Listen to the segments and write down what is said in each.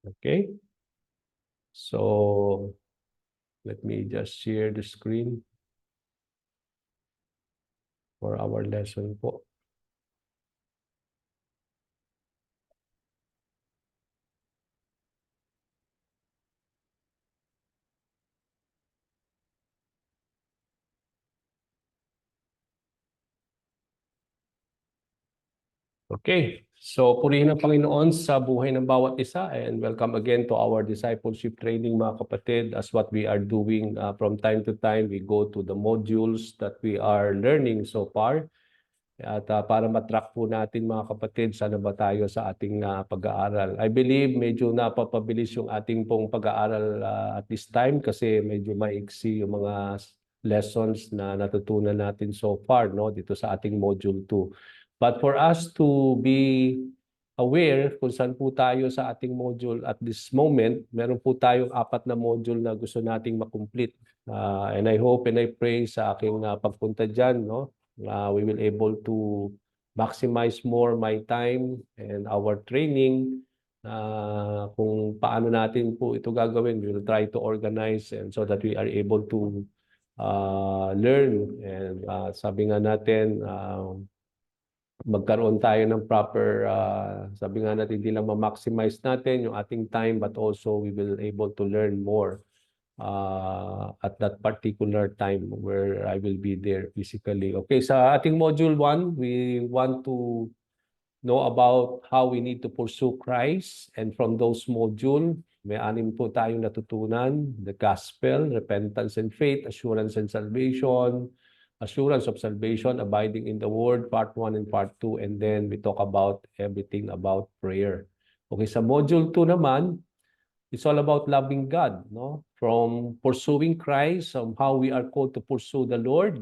Okay, so let me just share the screen for our lesson po. Okay, so purihin ang Panginoon sa buhay ng bawat isa and welcome again to our discipleship training mga kapatid. As what we are doing from time to time, we go to the modules that we are learning so far. At para matrack po natin mga kapatid, saan ba tayo sa ating pag-aaral. I believe medyo napapabilis yung ating pong pag-aaral at this time kasi medyo maiksi yung mga lessons na natutunan natin so far no dito sa ating module 2. But for us to be aware kung saan po tayo sa ating module at this moment, meron po tayong 4 na module na gusto nating makomplete. And I hope and I pray sa aking pagpunta dyan, no? We will able to maximize more my time and our training. Kung paano natin po ito gagawin, we will try to organize and so that we are able to learn. And sabi nga natin, magkaroon tayo ng proper, sabi nga natin, hindi lang ma-maximize natin yung ating time, but also we will able to learn more at that particular time where I will be there physically. Okay, sa ating module 1, we want to know about how we need to pursue Christ. And from those module, may 6 po tayong natutunan: the gospel, repentance and faith, assurance and salvation, assurance of salvation, abiding in the word, part 1 and part 2, and then we talk about everything about prayer. Okay, sa module 2 naman, it's all about loving God, no? From pursuing Christ, how we are called to pursue the Lord.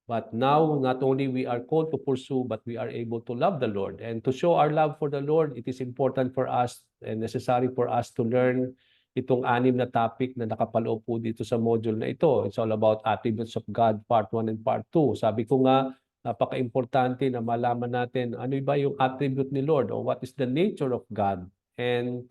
But now, not only we are called to pursue, but we are able to love the Lord. And to show our love for the Lord, it is important for us and necessary for us to learn itong 6 na topic na nakapaloob po dito sa module na ito. It's all about attributes of God, part 1 and part 2. Sabi ko nga, napaka-importante na malaman natin ano ba yung attribute ni Lord or what is the nature of God. And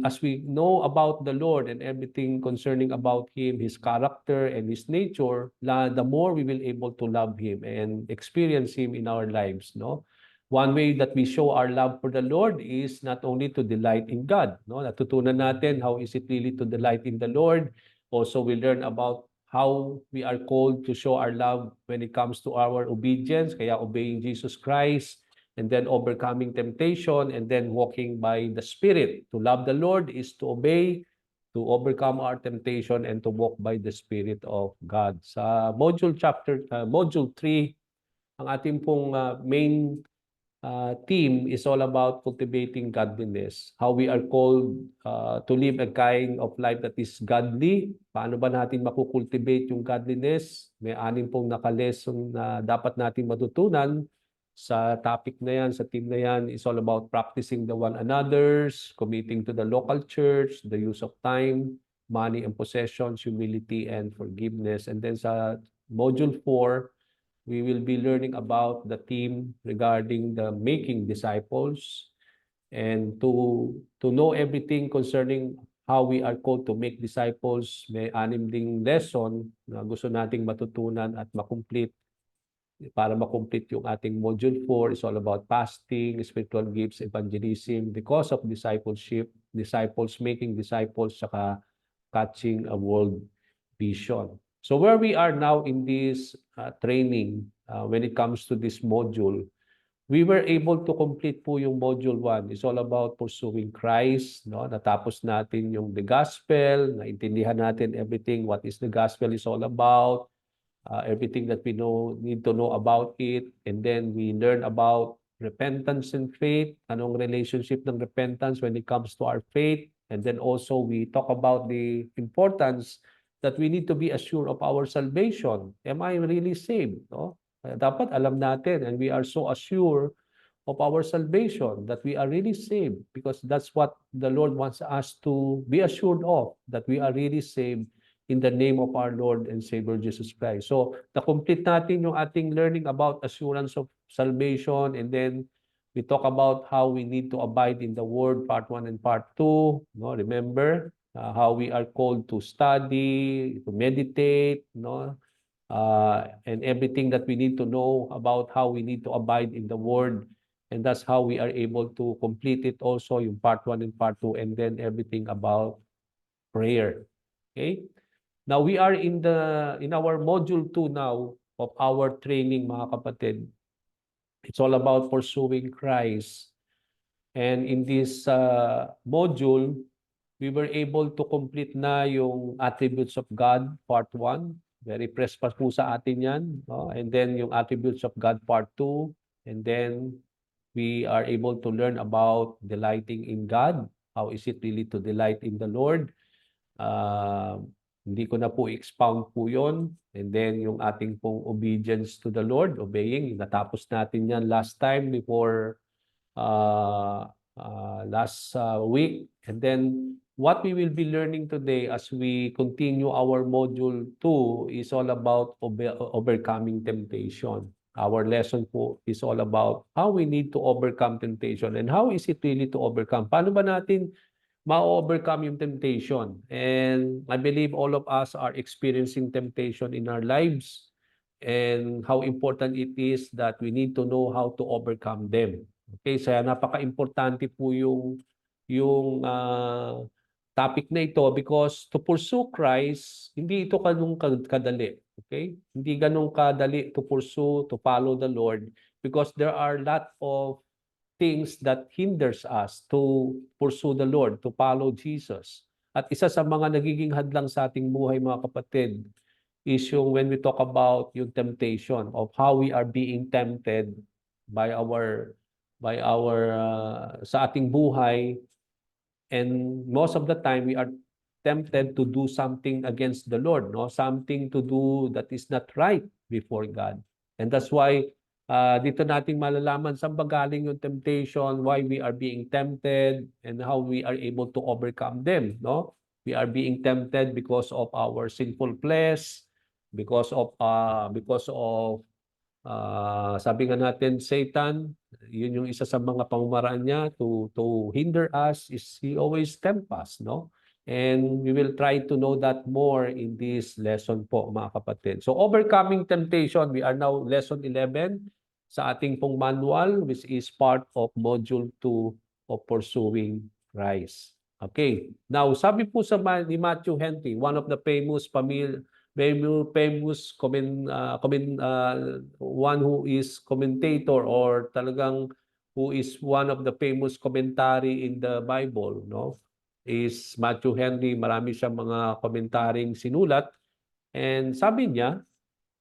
as we know about the Lord and everything concerning about Him, His character and His nature, the more we will able to love Him and experience Him in our lives. No, one way that we show our love for the Lord is not only to delight in God. No, natutunan natin how is it really to delight in the Lord. Also, we learn about how we are called to show our love when it comes to our obedience, kaya obeying Jesus Christ, and then overcoming temptation, and then walking by the Spirit. To love the Lord is to obey, to overcome our temptation, and to walk by the Spirit of God. Sa module 3, ang ating pong main theme is all about cultivating godliness. How we are called to live a kind of life that is godly. Paano ba natin makukultivate yung godliness? May 6 pong nakalesson na dapat natin matutunan sa topic na yan, sa team na yan. Is all about practicing the one another's, committing to the local church, the use of time, money and possessions, humility and forgiveness. And then sa module 4, we will be learning about the theme regarding the making disciples. And to know everything concerning how we are called to make disciples, may 6 ding lesson na gusto nating matutunan at makomplete. Para makomplete yung ating module 4 is all about fasting, spiritual gifts, evangelism, the cause of discipleship, disciples, making disciples, saka catching a world vision. So where we are now in this training, when it comes to this module, we were able to complete po yung module 1. It's all about pursuing Christ. No? Natapos natin yung the gospel, naintindihan natin everything, what is the gospel is all about, everything that we need to know about it. And then we learn about repentance and faith, anong relationship ng repentance when it comes to our faith. And then also we talk about the importance that we need to be assured of our salvation. Am I really saved? No? Dapat alam natin, and we are so assured of our salvation that we are really saved, because that's what the Lord wants us to be assured of, that we are really saved in the name of our Lord and Savior Jesus Christ. So, na-complete natin yung ating learning about assurance of salvation, and then We talk about how we need to abide in the Word, part 1 and part 2. No, remember how we are called to study, to meditate, no, and everything that we need to know about how we need to abide in the Word. And that's how we are able to complete it also, yung part 1 and part 2, and then everything about prayer. Okay? Now we are in our module 2 now of our training, mga kapatid. It's all about pursuing Christ. And in this module, we were able to complete na yung attributes of God, part 1. Very press pa po sa atin yan. No? And then yung attributes of God, part 2. And then we are able to learn about delighting in God. How is it really to delight in the Lord? Hindi ko na po expound po yon. And then yung ating pong obedience to the Lord, obeying, natapos natin yan last time before last week. And then what we will be learning today as we continue our module 2 is all about overcoming temptation. Our lesson po is all about how we need to overcome temptation and how is it really to overcome. Paano ba natin ma-overcome yung temptation? And I believe all of us are experiencing temptation in our lives and how important it is that we need to know how to overcome them. Okay, so napaka-importante po yung topic na ito because to pursue Christ, hindi ito kadali. Okay? Hindi ganun kadali to pursue, to follow the Lord because there are a lot of things that hinders us to pursue the Lord, to follow Jesus. At isa sa mga nagiging hadlang sa ating buhay, mga kapatid, is yung when we talk about yung temptation of how we are being tempted by our sa ating buhay, and most of the time we are tempted to do something against the Lord, no, something to do that is not right before God. And that's why dito nating malalaman saan ba galing yung temptation, why we are being tempted, and how we are able to overcome them, no? We are being tempted because of our sinful flesh, because of sabi nga natin, Satan, yun yung isa sa mga pamamaraan niya to hinder us is he always tempt us, no? And we will try to know that more in this lesson po, mga kapatid. So overcoming temptation, we are now lesson 11 sa ating pong manual, which is part of module 2 of pursuing Christ. Okay. Now, sabi po ni Matthew Henry, one of the famous one who is commentator or talagang who is one of the famous commentary in the Bible, no? Is Matthew Henry. Marami siyang mga komentaryeng sinulat. And sabi niya,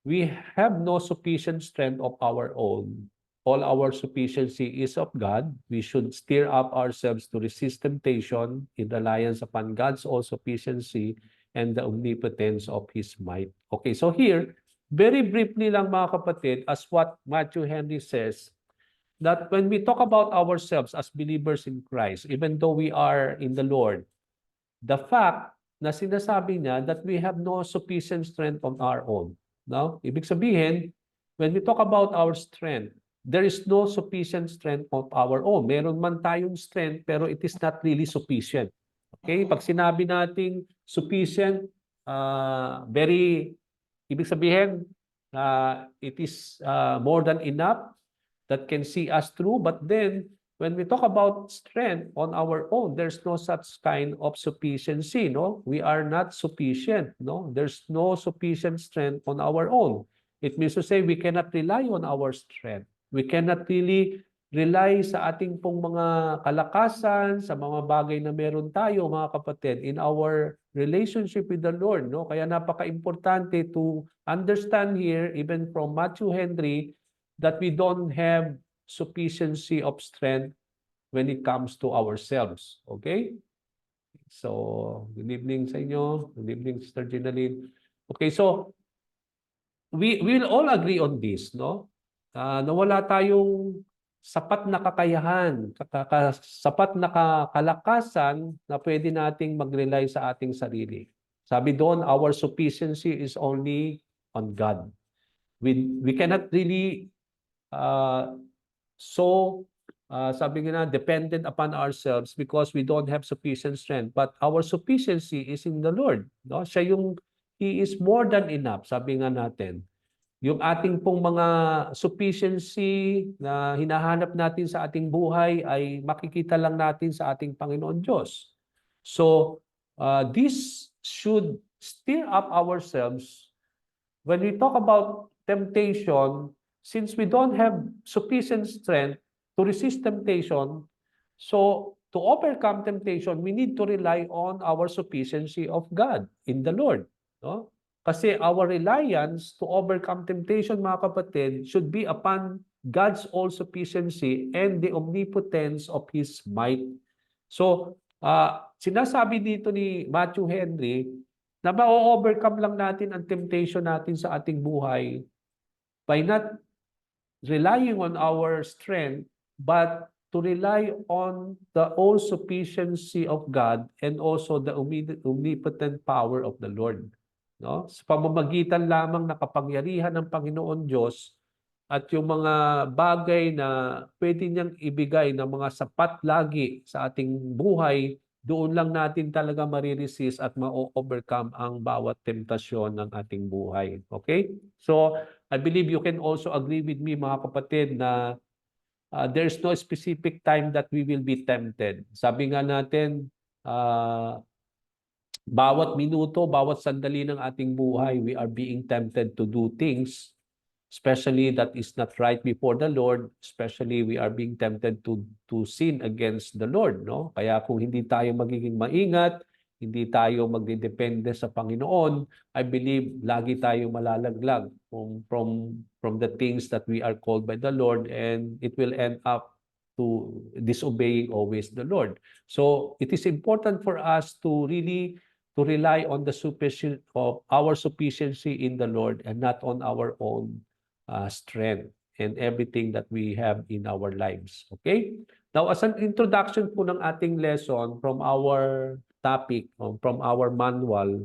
we have no sufficient strength of our own. All our sufficiency is of God. We should stir up ourselves to resist temptation in reliance upon God's all sufficiency and the omnipotence of His might. Okay, so here, very briefly lang, mga kapatid, as what Matthew Henry says, that when we talk about ourselves as believers in Christ, even though we are in the Lord, the fact na sinasabi niya that we have no sufficient strength on our own. No? Ibig sabihin, when we talk about our strength, there is no sufficient strength of our own. Meron man tayong strength, pero it is not really sufficient. Okay? Pag sinabi nating sufficient, ibig sabihin, it is more than enough that can see us through. But then, when we talk about strength on our own, there's no such kind of sufficiency, no? We are not sufficient, no? There's no sufficient strength on our own. It means to say we cannot rely on our strength. We cannot really rely sa ating pong mga kalakasan, sa mga bagay na meron tayo, mga kapatid, in our relationship with the Lord, no? Kaya napaka-importante to understand here, even from Matthew Henry, that we don't have sufficiency of strength when it comes to ourselves. Okay? So, good evening sa inyo. Good evening, Sister Ginaline. Okay, so we will all agree on this, no? Na wala tayong sapat na kakayahan, sapat na kalakasan na pwede nating mag-rely sa ating sarili. Sabi doon, our sufficiency is only on God. We cannot really so sabi nga na, dependent upon ourselves because we don't have sufficient strength. But our sufficiency is in the Lord. No? He is more than enough, sabi nga natin. Yung ating pong mga sufficiency na hinahanap natin sa ating buhay ay makikita lang natin sa ating Panginoon Diyos. So, this should stir up ourselves when we talk about temptation, since we don't have sufficient strength to resist temptation, so to overcome temptation, we need to rely on our sufficiency of God in the Lord. No? Kasi our reliance to overcome temptation, mga kapatid, should be upon God's all-sufficiency and the omnipotence of His might. So, sinasabi dito ni Matthew Henry na ma-overcome lang natin ang temptation natin sa ating buhay by not relying on our strength, but to rely on the all-sufficiency of God and also the omnipotent power of the Lord. No? Sa pamamagitan lamang ng kapangyarihan ng Panginoon Diyos at yung mga bagay na pwede niyang ibigay na mga sapat lagi sa ating buhay, doon lang natin talaga mariresist at ma-overcome ang bawat temptasyon ng ating buhay. Okay? So, I believe you can also agree with me, mga kapatid, na there's no specific time that we will be tempted. Sabi nga natin, bawat minuto, bawat sandali ng ating buhay, we are being tempted to do things, especially that is not right before the Lord, especially we are being tempted to sin against the Lord, no? Kaya kung hindi tayo magiging maingat, hindi tayo magdedepende sa Panginoon, I believe lagi tayo malalaglag from the things that we are called by the Lord, and it will end up to disobeying always the Lord. So it is important for us to really to rely on the sufficient of our sufficiency in the Lord and not on our own strength and everything that we have in our lives. Okay? Now, as an introduction po ng ating lesson from our topic, from our manual,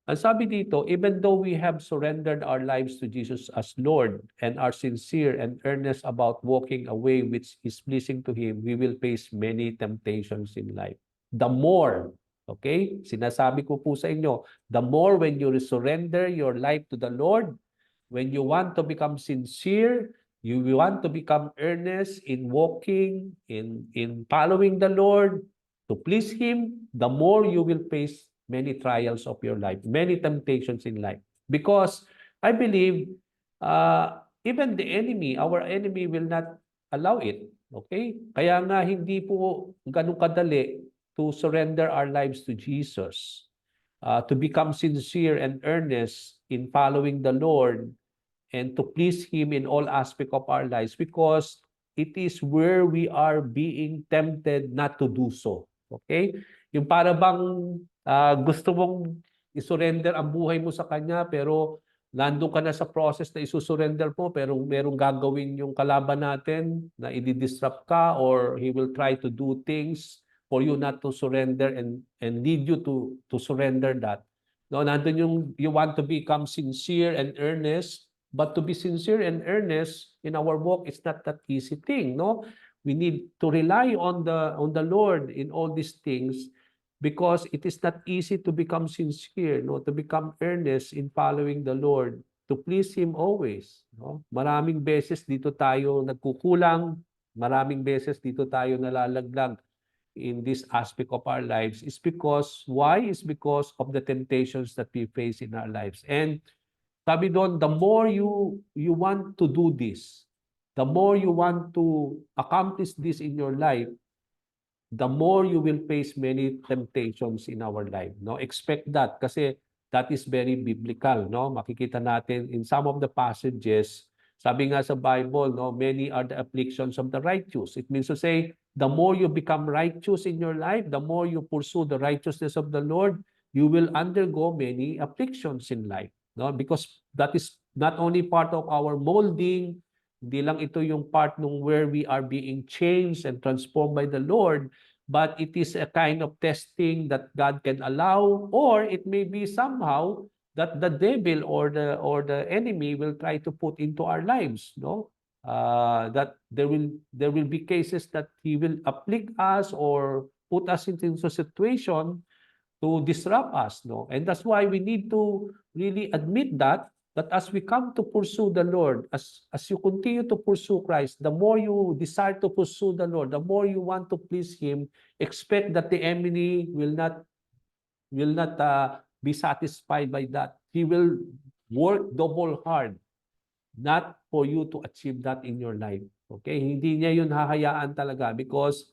ang sabi dito, even though we have surrendered our lives to Jesus as Lord and are sincere and earnest about walking a way which is pleasing to Him, we will face many temptations in life. The more, okay, sinasabi ko po sa inyo, the more when you surrender your life to the Lord, when you want to become sincere, you want to become earnest in walking, in following the Lord, to please Him, the more you will face many trials of your life, many temptations in life. Because I believe even the enemy, our enemy will not allow it. Okay? Kaya nga hindi po ganun kadali to surrender our lives to Jesus, to become sincere and earnest in following the Lord and to please Him in all aspects of our lives, because it is where we are being tempted not to do so. Okay? Yung para bang gusto mong isurrender ang buhay mo sa Kanya, pero nandun ka na sa process na isusurrender mo, pero merong gagawin yung kalaban natin na i-disrupt ka, or he will try to do things for you not to surrender and lead you to surrender that. No, nandun yung you want to become sincere and earnest, but to be sincere and earnest in our walk is not that easy thing, no? We need to rely on the Lord in all these things, because it is not easy to become sincere, no, to become earnest in following the Lord, to please Him always, no? Maraming beses dito tayo nagkukulang, maraming beses dito tayo nalalaglag in this aspect of our lives. Is because why? Is because of the temptations that we face in our lives. And sabi doon, the more you want to do this, the more you want to accomplish this in your life, the more you will face many temptations in our life. No, expect that kasi that is very biblical, no? Makikita natin in some of the passages, sabi nga sa Bible, no, many are the afflictions of the righteous. It means to say, the more you become righteous in your life, the more you pursue the righteousness of the Lord, you will undergo many afflictions in life, no? Because that is not only part of our molding, hindi lang ito yung part nung where we are being changed and transformed by the Lord, but it is a kind of testing that God can allow, or it may be somehow that the devil or the enemy will try to put into our lives, no? that there will be cases that He will afflict us or put us into a situation to disrupt us, no? And that's why we need to really admit that as we come to pursue the Lord, as you continue to pursue Christ, the more you desire to pursue the Lord, the more you want to please Him, expect that the enemy will not be satisfied by that. He will work double hard not for you to achieve that in your life. Okay? Hindi niya yun hahayaan talaga because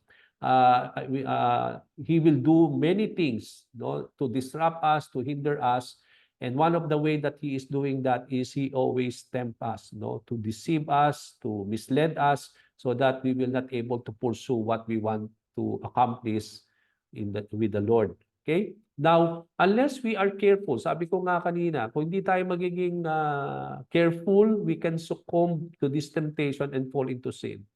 he will do many things, no, to disrupt us, to hinder us. And one of the way that he is doing that is he always tempt us, no, to deceive us, to mislead us, so that we will not able to pursue what we want to accomplish with the Lord. Okay? Now, unless we are careful, sabi ko nga kanina, kung hindi tayo magiging careful, we can succumb to this temptation and fall into sin.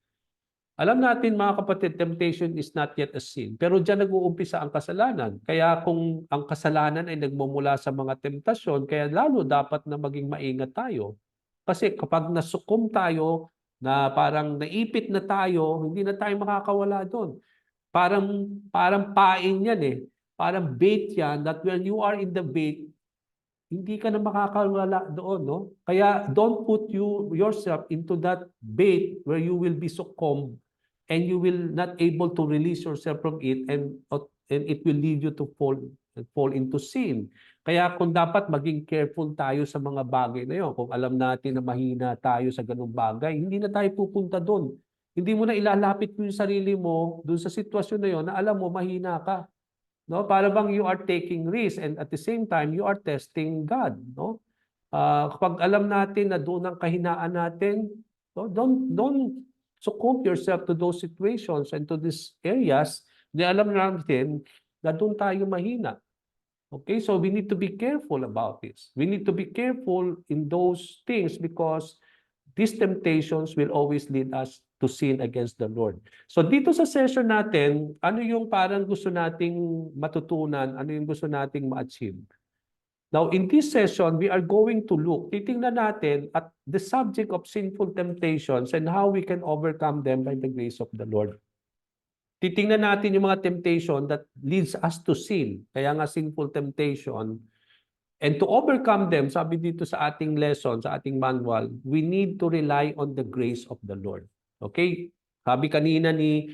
Alam natin mga kapatid, temptation is not yet a sin. Pero diyan nag-uumpisa ang kasalanan. Kaya kung ang kasalanan ay nagmumula sa mga temptasyon, kaya lalo dapat na maging maingat tayo. Kasi kapag nasukom tayo, na parang naipit na tayo, hindi na tayo makakawala doon. Parang pain yan eh. Parang bait yan that when you are in the bait, hindi ka na makakawala doon, no? Kaya don't put yourself into that bait where you will be succumbed and you will not able to release yourself from it and it will lead you to fall into sin. Kaya kung dapat maging careful tayo sa mga bagay na yun, kung alam natin na mahina tayo sa ganung bagay, hindi na tayo pupunta doon. Hindi mo na ilalapit mo yung sarili mo doon sa sitwasyon na yun na alam mo mahina ka. No, para bang you are taking risk and at the same time you are testing God, no? Kapag alam natin na doon ang kahinaan natin, no, don't succumb yourself to those situations and to these areas na alam natin na doon tayo mahina. Okay, so we need to be careful about this. We need to be careful in those things because these temptations will always lead us to sin against the Lord. So dito sa session natin, ano yung parang gusto nating matutunan, ano yung gusto nating ma-achieve? Now, in this session, we are going to look, titingnan natin at the subject of sinful temptations and how we can overcome them by the grace of the Lord. Titingnan natin yung mga temptation that leads us to sin. Kaya nga sinful temptation. And to overcome them, sabi dito sa ating lesson, sa ating manual, we need to rely on the grace of the Lord. Okay? Sabi kanina ni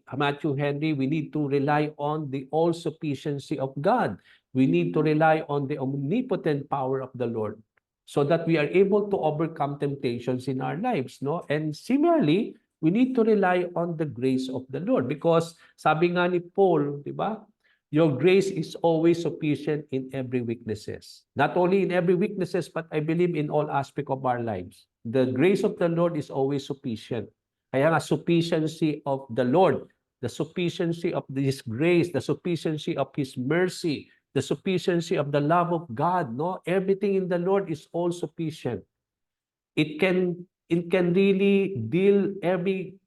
Matthew Henry, we need to rely on the all sufficiency of God. We need to rely on the omnipotent power of the Lord so that we are able to overcome temptations in our lives, no? And similarly, we need to rely on the grace of the Lord because sabi nga ni Paul, di ba? Your grace is always sufficient in every weaknesses. Not only in every weaknesses, but I believe in all aspects of our lives. The grace of the Lord is always sufficient. Kaya nga, sufficiency of the Lord, the sufficiency of His grace, the sufficiency of His mercy, the sufficiency of the love of God, no? Everything in the Lord is all sufficient. It can really deal every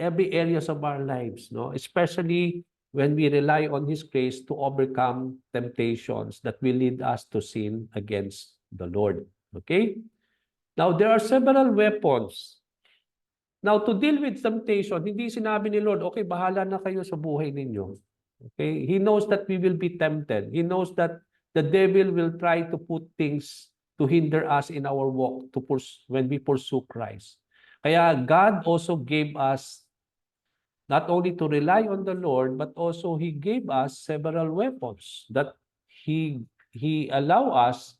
areas of our lives, no? Especially when we rely on His grace to overcome temptations that will lead us to sin against the Lord. Okay? Now, there are several weapons. Now, to deal with temptation, hindi sinabi ni Lord, okay, bahala na kayo sa buhay ninyo. Okay? He knows that we will be tempted. He knows that the devil will try to put things to hinder us in our walk when we pursue Christ. Kaya God also gave us not only to rely on the Lord, but also He gave us several weapons that He allow us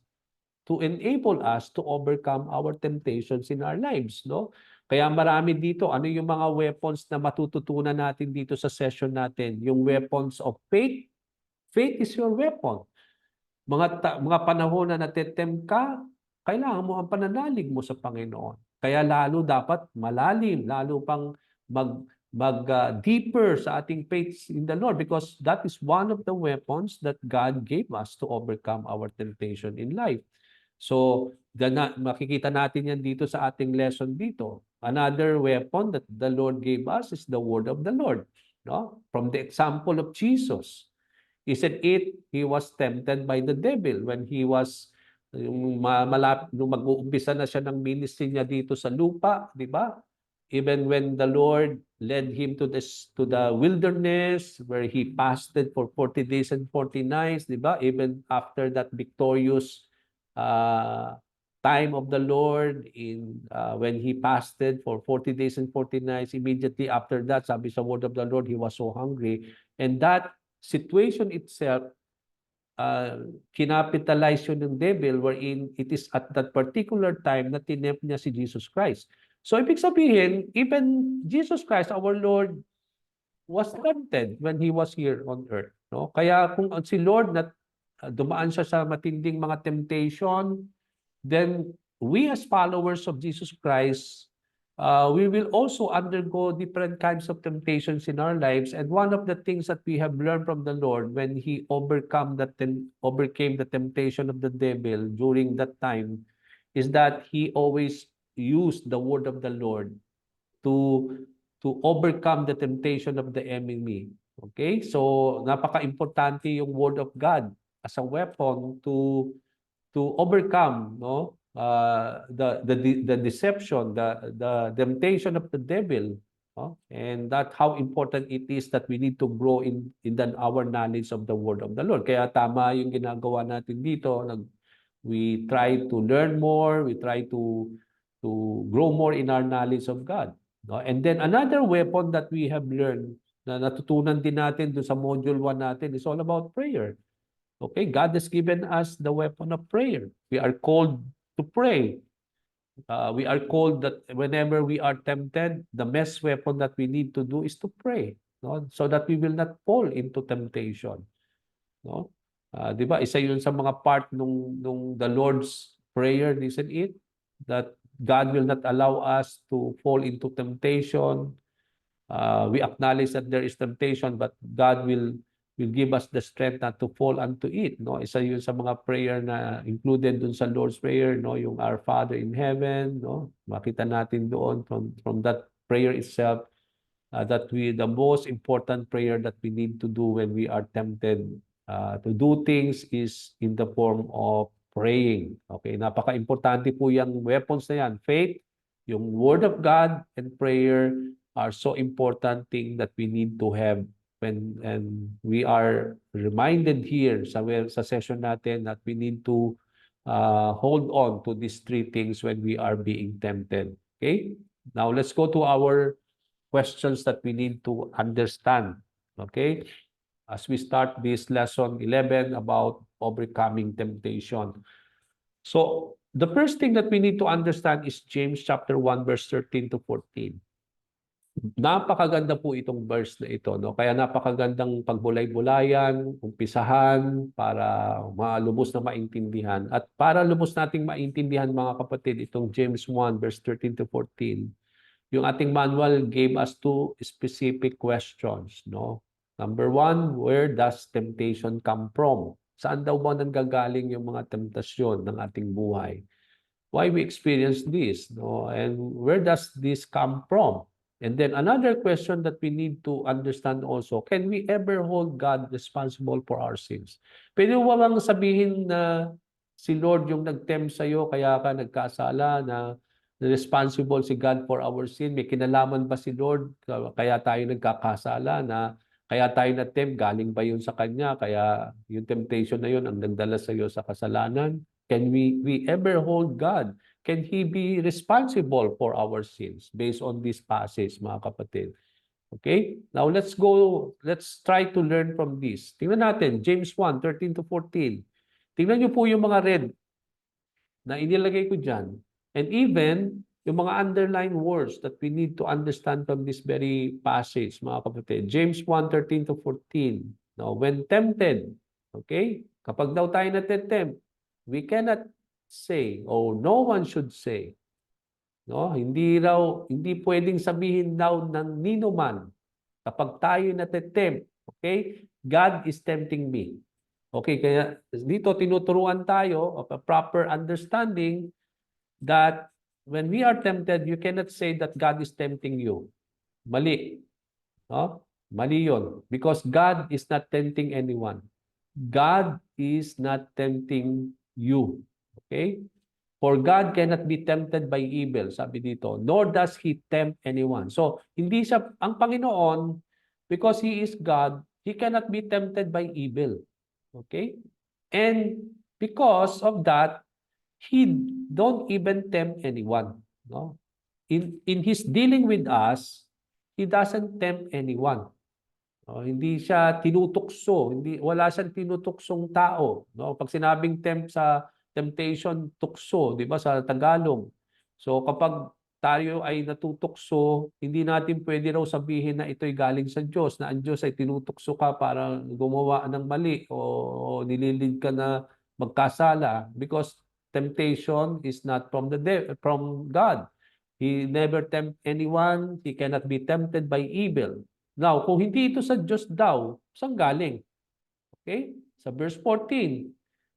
to enable us to overcome our temptations in our lives, no? Kaya marami dito, ano yung mga weapons na matututunan natin dito sa session natin? Yung weapons of faith. Faith is your weapon. Mga panahon na natetempt ka, kailangan mo ang pananalig mo sa Panginoon. Kaya lalo dapat malalim, lalo pang deeper sa ating faith in the Lord because that is one of the weapons that God gave us to overcome our temptation in life. So, makikita natin yan dito sa ating lesson dito. Another weapon that the Lord gave us is the word of the Lord. No? From the example of Jesus. He said he was tempted by the devil when he was Yung malapit, nung mag-uumpisa na siya ng ministry niya dito sa lupa, di ba? Even when the Lord led him to the wilderness where he fasted for 40 days and 40 nights, di ba? Even after that victorious uh, time of the Lord in when he fasted for 40 days and 40 nights, immediately after that, sabi sa word of the Lord, he was so hungry. And that situation itself kinapitalize yun ng devil wherein it is at that particular time na tinempt niya si Jesus Christ. So ibig sabihin, even Jesus Christ, our Lord, was tempted when He was here on earth. No? Kaya kung si Lord na dumaan siya sa matinding mga temptation, then we as followers of Jesus Christ, we will also undergo different kinds of temptations in our lives. And one of the things that we have learned from the Lord when He overcame the temptation of the devil during that time is that He always used the word of the Lord to overcome the temptation of the enemy. Okay? So napaka-importante yung word of God as a weapon to overcome the deception, the temptation of the devil, no? And that how important it is that we need to grow in our knowledge of the word of the Lord. Kaya tama yung ginagawa natin dito. We try to learn more, we try to grow more in our knowledge of God, no? And then another weapon that we have learned na natutunan din natin doon sa module 1 natin is all about prayer. Okay, God has given us the weapon of prayer. We are called to pray. We are called that whenever we are tempted, the best weapon that we need to do is to pray, no? So that we will not fall into temptation. No? Di ba? Isa yun sa mga part nung the Lord's Prayer, isn't it? That God will not allow us to fall into temptation. We acknowledge that there is temptation, but God will give us the strength not to fall unto it, no? Isa yun sa mga prayer na included dun sa Lord's Prayer, no? Yung Our Father in Heaven, no? Makita natin doon from that prayer itself that the most important prayer that we need to do when we are tempted to do things is in the form of praying. Okay, napaka-importante po yung weapons na yan. Faith, yung Word of God, and prayer are so important thing that we need to have and we are reminded here sa session natin that we need to hold on to these three things when we are being tempted. Okay? Now let's go to our questions that we need to understand. Okay? As we start this lesson 11 about overcoming temptation. So, the first thing that we need to understand is James chapter 1 verse 13 to 14. Napakaganda po itong verse na ito, no? Kaya napakagandang pagbulay-bulayan, umpisahan para malubos na maintindihan. At para lubos nating maintindihan mga kapatid, itong James 1 verse 13 to 14, yung ating manual gave us two specific questions, no? Number 1, where does temptation come from? Saan daw ba nanggagaling yung mga temptasyon ng ating buhay? Why we experience this, no? And where does this come from? And then another question that we need to understand also, can we ever hold God responsible for our sins? Pwede mo bang sabihin na si Lord yung nag-tempt sa'yo, kaya ka nagkasala, na responsible si God for our sin? May kinalaman ba si Lord kaya tayo nagkakasala, na kaya tayo na-tempt, galing ba yun sa Kanya? Kaya yung temptation na yun ang nagdala sa'yo sa kasalanan? Can we ever hold God? Can He be responsible for our sins based on this passage, mga kapatid? Okay? Now, let's try to learn from this. Tingnan natin, James 1, 13 to 14. Tingnan niyo po yung mga red na inilagay ko dyan. And even yung mga underlined words that we need to understand from this very passage, mga kapatid. James 1, 13 to 14. Now, when tempted, okay? Kapag daw tayo natetempt, we cannot say, or no one should say, no? Hindi pwedeng sabihin daw ng nino man kapag tayo natetempt, okay? God is tempting me. Okay, kaya dito tinuturuan tayo of a proper understanding that when we are tempted, you cannot say that God is tempting you. Mali. No? Mali yun. Because God is not tempting anyone. God is not tempting you. Okay? Okay? For God cannot be tempted by evil, sabi dito, nor does He tempt anyone. So, hindi siya, ang Panginoon, because He is God, He cannot be tempted by evil. Okay? And because of that, He don't even tempt anyone. No? In His dealing with us, He doesn't tempt anyone. Hindi siya tinutukso, wala siyang tinutuksong tao, no? Pag sinabing tempt sa temptation, tukso, 'di ba sa Tagalog. So kapag tayo ay natutukso, hindi natin pwede raw sabihin na ito'y galing sa Diyos, na ang Diyos ay tinutukso ka para gumawa ng mali o nililid ka na magkasala, because temptation is not from God. He never tempt anyone, he cannot be tempted by evil. Now, kung hindi ito sa Diyos daw, saan galing? Okay? Sa verse 14.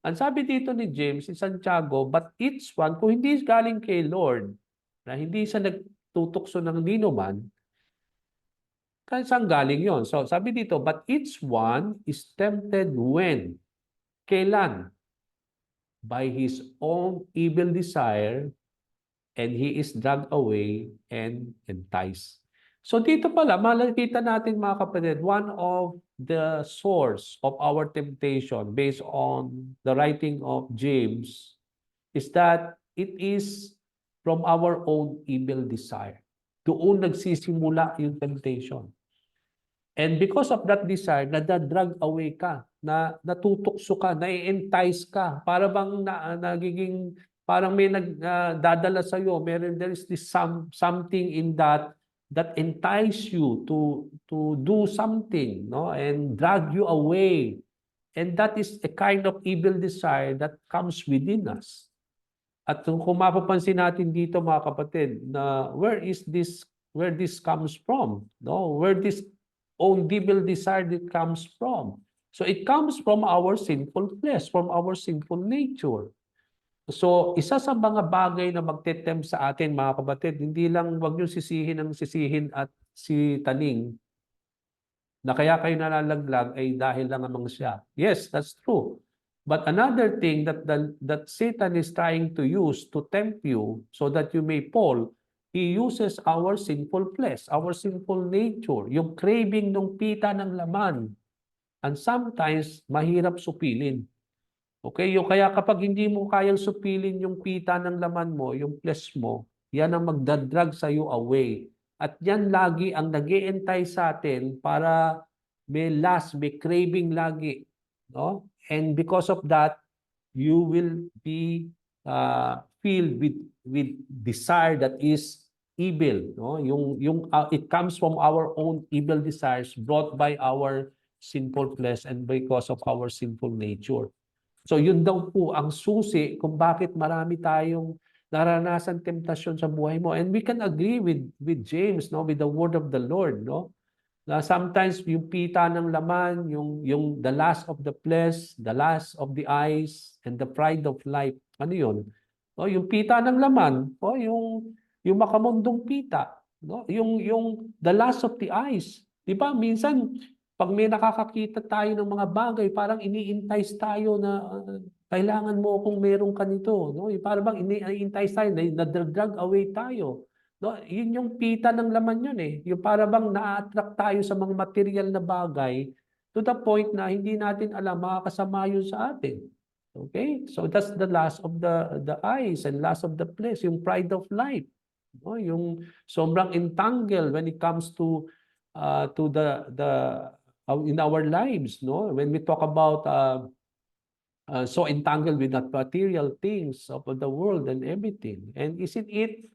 Ang sabi dito ni James in Santiago, but each one, kung hindi galing kay Lord, na hindi siya nagtutukso ng ninuman, saan galing yon? So, sabi dito, but each one is tempted when? Kailan? By his own evil desire, and he is dragged away and enticed. So dito pala, makikita natin mga kapatid, one of the source of our temptation based on the writing of James is that it is from our own evil desire. Doon nagsisimula yung temptation. And because of that desire, nadadrag away ka, na natutukso ka, na-entice ka, para bang nagiging, parang may nagdadala sa iyo, there is this something in that entice you to do something, no, and drag you away. And that is a kind of evil desire that comes within us. At kung mapapansin natin dito mga kapatid, na where this comes from, no, where this own evil desire that comes from. So it comes from our sinful flesh, from our sinful nature. So isa sa mga bagay na magtetempt sa atin mga kapatid, hindi lang wag niyo sisihin at si Taning na kaya kayo nalalaglag ay dahil lang namang siya. Yes, that's true. But another thing that Satan is trying to use to tempt you so that you may fall, he uses our sinful flesh, our sinful nature, yung craving ng pita ng laman. And sometimes, mahirap supilin. Okay? Yung kaya kapag hindi mo kayang supilin yung pita ng laman mo, yung flesh mo, yan ang magdadrag sa iyo away. At yan lagi ang nag-iintay sa atin para may lust, may craving lagi. No? And because of that, you will be filled with desire that is evil. No? It comes from our own evil desires brought by our sinful flesh and because of our sinful nature. So yun daw po ang susi kung bakit marami tayong naranasan temptasyon sa buhay mo. And we can agree with James, no, with the word of the Lord, no? Na sometimes yung pita ng laman, yung the lust of the flesh, the lust of the eyes, and the pride of life. Ano yun? O, yung pita ng laman, o yung makamundong pita, no? Yung the lust of the eyes. 'Di ba? Minsan pag may nakakakita tayo ng mga bagay, parang ini-entice tayo na kailangan mo kung meron ka nito, no? Parang bang ini-entice tayo, na-drag away tayo. No, yun yung pita ng laman yun eh. Yung para bang na-attract tayo sa mga material na bagay to the point na hindi natin alam makakasama yun sa atin. Okay? So that's the lust of the eyes and lust of the flesh, yung pride of life. No, yung sobrang entangled when it comes to the in our lives, no? When we talk about so entangled with that material things of the world and everything. And isn't it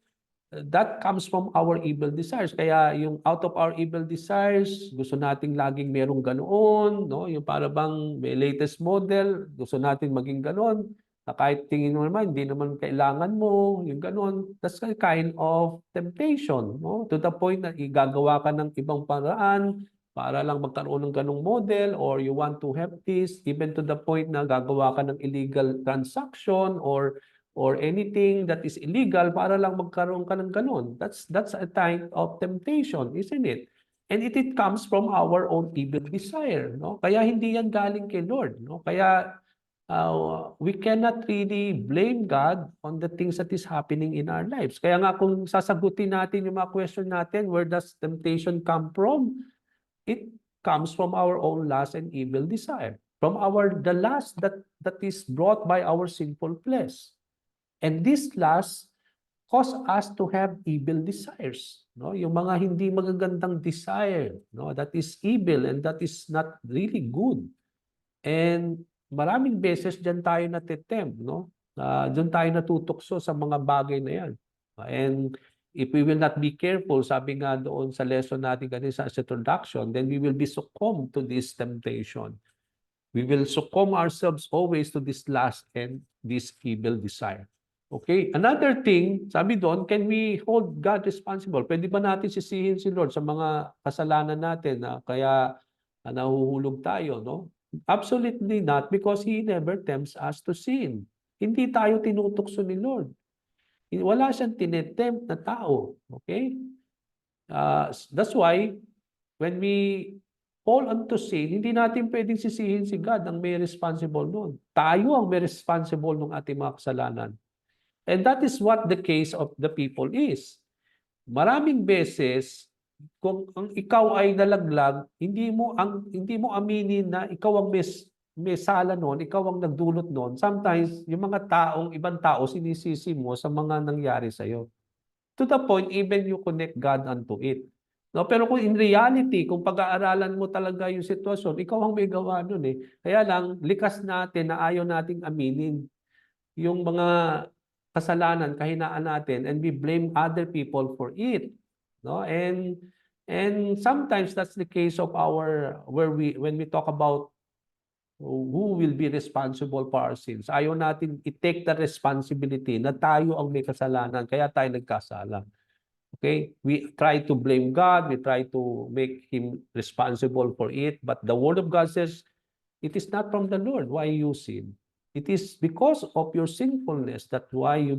that comes from our evil desires. Kaya yung out of our evil desires, gusto nating laging merong ganoon, no? Yung para bang may latest model, gusto natin maging ganoon. Na kahit tingin mo naman, hindi naman kailangan mo, yung ganoon. That's a kind of temptation, no? To the point na igagawa ka ng ibang paraan para lang magkaroon ng ganong model, or you want to have this, even to the point na gagawa ka ng illegal transaction or anything that is illegal para lang magkaroon ka ng ganun. That's a type of temptation, isn't it? And it comes from our own evil desire, no? Kaya hindi yan galing kay Lord, no? Kaya we cannot really blame God on the things that is happening in our lives. Kaya nga kung sasagutin natin yung mga question natin, where does temptation come from? It comes from our own lust and evil desire. From the lust that is brought by our sinful flesh. And this lust cause us to have evil desires. No? Yung mga hindi magagandang desire, no? That is evil and that is not really good. And maraming beses diyan tayo natitempt, no? Diyan tayo natutukso sa mga bagay na yan. And if we will not be careful, sabi nga doon sa lesson natin kanina sa introduction, then we will be succumb to this temptation. We will succumb ourselves always to this lust and this evil desire. Okay? Another thing, sabi doon, can we hold God responsible? Pwede ba natin sisihin si Lord sa mga kasalanan natin na kaya nahuhulog tayo, no? Absolutely not, because He never tempts us to sin. Hindi tayo tinutukso ni Lord. Wala siyang tinetempt na tao. Okay? That's why, when we fall unto sin, hindi natin pwedeng sisihin si God ang may responsible noon. Tayo ang may responsible ng ating mga kasalanan. And that is what the case of the people is. Maraming beses, kung ang ikaw ay nalaglag, hindi mo aminin na ikaw ang may sala noon, ikaw ang nagdulot noon. Sometimes, yung mga ibang tao, sinisisi mo sa mga nangyari sa iyo. To the point, even you connect God unto it. No, pero kung in reality, kung pag-aaralan mo talaga yung sitwasyon, ikaw ang may gawa nun eh. Kaya lang, likas natin na ayaw nating aminin yung mga kasalanan, kahinaan natin, and we blame other people for it. No? And sometimes that's the case of when we talk about who will be responsible for our sins. Ayaw natin i-take the responsibility na tayo ang may kasalanan, kaya tayo nagkasala. Okay? We try to blame God, we try to make Him responsible for it, but the Word of God says, it is not from the Lord why you sin. It is because of your sinfulness that why you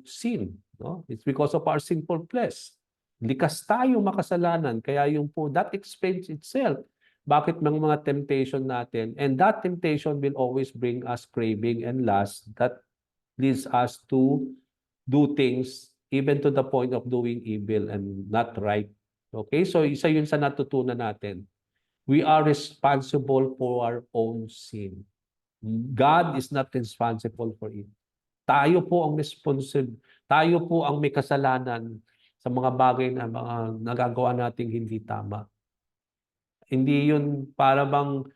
sin. No? It's because of our sinful flesh. Likas tayo makasalanan, kaya yung po, that explains itself. Bakit mga temptation natin? And that temptation will always bring us craving and lust that leads us to do things even to the point of doing evil and not right. Okay? So isa yun sa natutunan natin. We are responsible for our own sin. God is not responsible for it. Tayo po ang responsible. Tayo po ang may kasalanan sa mga bagay na mga nagagawa nating hindi tama. Hindi yun para bang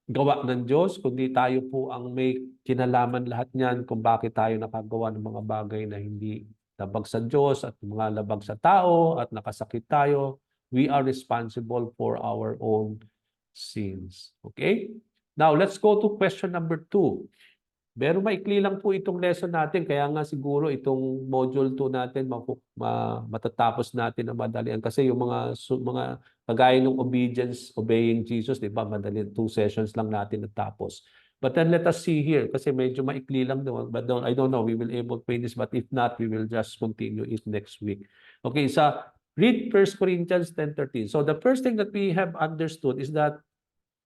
gawa ng Diyos, kundi tayo po ang may kinalaman lahat niyan kung bakit tayo nakagawa ng mga bagay na hindi labag sa Diyos at mga labag sa tao at nakasakit tayo. We are responsible for our own sins. Okay? Now, let's go to question number 2. Pero maikli lang po itong lesson natin, kaya nga siguro itong module 2 natin matatapos natin na madalian. Kasi yung mga kagaya ng obeying Jesus, di ba? Madali, 2 sessions lang natin natapos. But then let us see here, kasi medyo maikli lang doon. But I don't know, we will able to finish. But if not, we will just continue it next week. Okay, read 1 Corinthians 10:13. So the first thing that we have understood is that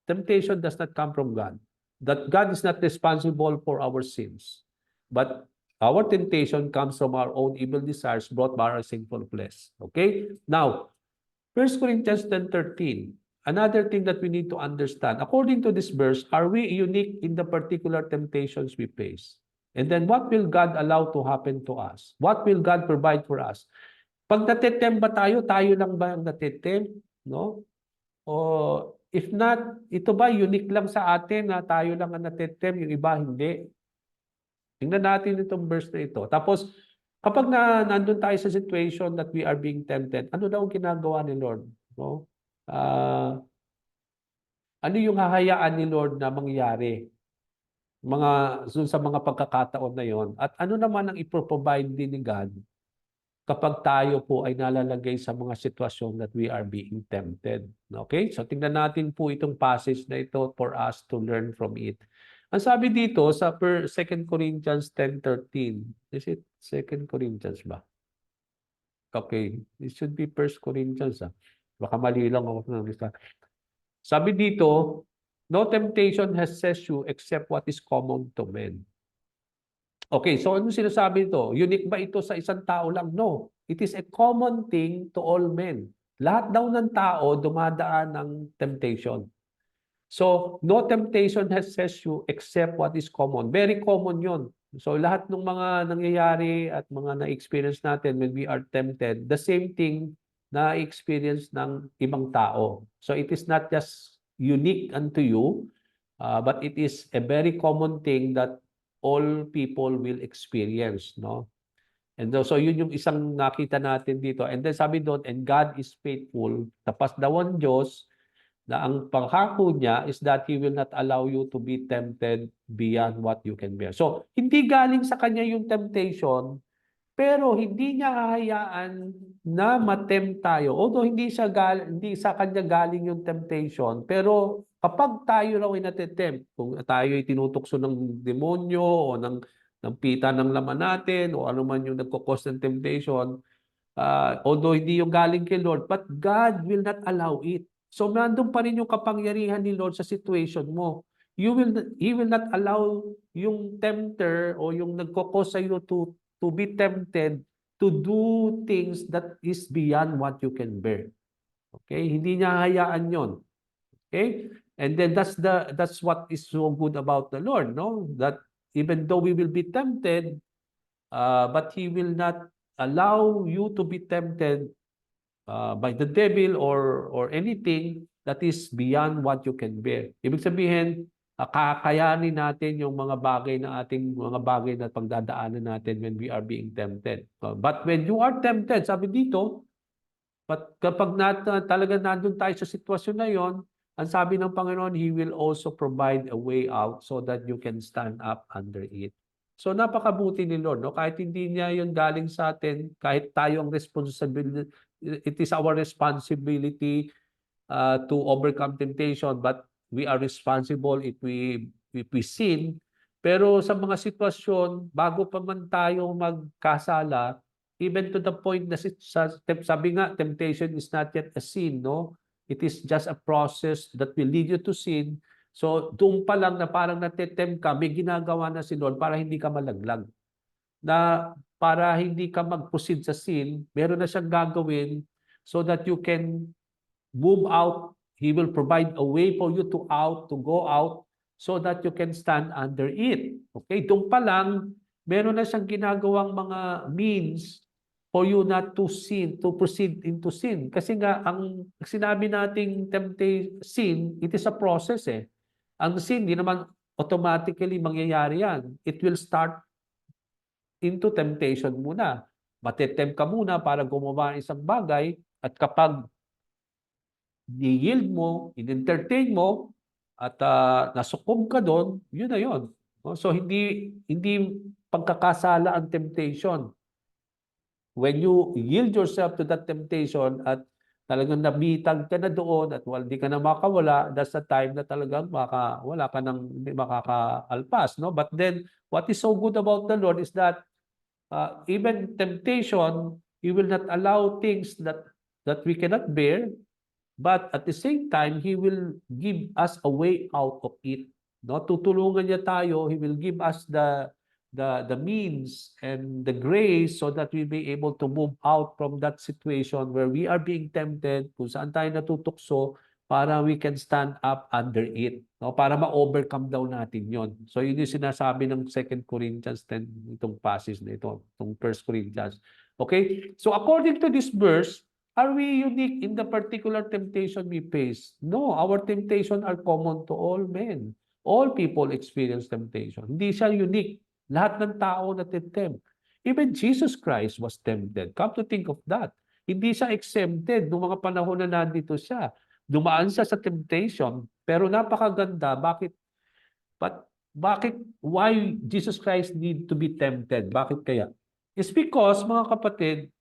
temptation does not come from God. That God is not responsible for our sins. But our temptation comes from our own evil desires brought by our sinful flesh. Okay? Now, 1 Corinthians 10:13. Another thing that we need to understand, according to this verse, are we unique in the particular temptations we face? And then what will God allow to happen to us? What will God provide for us? Pag natitempt ba tayo lang ba ang natitempt? No? O if not, ito ba unique lang sa atin na tayo lang ang natitempt, yung iba hindi? Tingnan natin itong verse na ito. Tapos, kapag nandun tayo sa situation that we are being tempted, ano daw ang ginagawa ni Lord? No? Ano yung hahayaan ni Lord na mangyari? Sa mga pagkakataon na yon. At ano naman ang iproprovide din ni God kapag tayo po ay nalalagay sa mga sitwasyon that we are being tempted. Okay? So tingnan natin po itong passage na ito for us to learn from it. Ang sabi dito sa 2 Corinthians 10:13. Is it 2 Corinthians ba? Okay. It should be 1 Corinthians. Baka mali lang ako ng lista. Sabi dito, No temptation has seized you except what is common to men. Okay, so ano sinasabi ito? Unique ba ito sa isang tao lang? No. It is a common thing to all men. Lahat daw ng tao dumadaan ng temptation. So, no temptation has seized you except what is common. Very common yun. So, lahat ng mga nangyayari at mga na-experience natin when we are tempted, the same thing na-experience ng ibang tao. So, it is not just unique unto you, but it is a very common thing that all people will experience, no? And so yun yung isang nakita natin dito. And then sabi doon, and God is faithful. Tapos daw ang Diyos na ang pangako niya is that He will not allow you to be tempted beyond what you can bear. So, hindi galing sa Kanya yung temptation, pero hindi niya hahayaan na matempt tayo. Although hindi sa Kanya galing yung temptation, pero kapag tayo raw ay natetempt, kung tayo ay tinutukso ng demonyo o ng pita ng laman natin o ano man yung nagkakos ng temptation, although hindi yung galing kay Lord, but God will not allow it. So nandun pa rin yung kapangyarihan ni Lord sa situation mo. He will not allow yung tempter o yung nagkakos sa iyo to be tempted to do things that is beyond what you can bear. Okay? Hindi niya hayaan yon. Okay? And then that's what is so good about the Lord, no? That even though we will be tempted, but He will not allow you to be tempted by the devil or anything that is beyond what you can bear. Ibig sabihin, kakayanin natin yung mga bagay na pagdadaanan natin when we are being tempted. But when you are tempted, sabi dito, but kapag talaga nandun tayo sa sitwasyon na yon, ang sabi ng Panginoon, He will also provide a way out so that you can stand up under it. So napakabuti ni Lord, no? Kahit hindi niya yun galing sa atin, kahit tayo ang responsibility, it is our responsibility to overcome temptation, but we are responsible if we sin. Pero sa mga sitwasyon, bago pa man tayo magkasala, even to the point na sabi nga, temptation is not yet a sin, no? It is just a process that will lead you to sin. So, doon pa lang na parang natetempt ka, may ginagawa na si Lord para hindi ka malaglag. Na para hindi ka mag-proceed sa sin, meron na siyang gagawin so that you can move out. He will provide a way for you to go out so that you can stand under it. Okay? Doon pa lang, meron na siyang ginagawang mga means for you not to sin, to proceed into sin. Kasi nga, ang sinabi nating sin, it is a process eh. Ang sin, di naman automatically mangyayari yan. It will start into temptation muna. Matetempt ka muna para gumawa ng isang bagay at kapag ni-yield mo, in-entertain mo, at nasukob ka doon, yun na yun. So hindi pagkakasala ang temptation. When you yield yourself to that temptation at talagang nabitag ka na doon at hindi ka na makawala, that's the time na talagang wala ka nang hindi makakaalpas. No? But then, what is so good about the Lord is that even temptation, He will not allow things that we cannot bear, but at the same time, He will give us a way out of it. No? Tutulungan niya tayo. He will give us the means and the grace so that we be able to move out from that situation where we are being tempted, kung saan tayo natutukso, para we can stand up under it. No? Para ma-overcome daw natin yon. So yun yung sinasabi ng 2 Corinthians 10, itong passage na ito, itong 1 Corinthians. Okay? So according to this verse, are we unique in the particular temptation we face? No, our temptation are common to all men. All people experience temptation. Hindi siya unique. Lahat ng tao natitempt. Even Jesus Christ was tempted. Come to think of that. Hindi siya exempted noong mga panahon na nandito siya. Dumaan siya sa temptation, pero napakaganda. Why Jesus Christ need to be tempted? Bakit kaya? It's because, mga kapatid,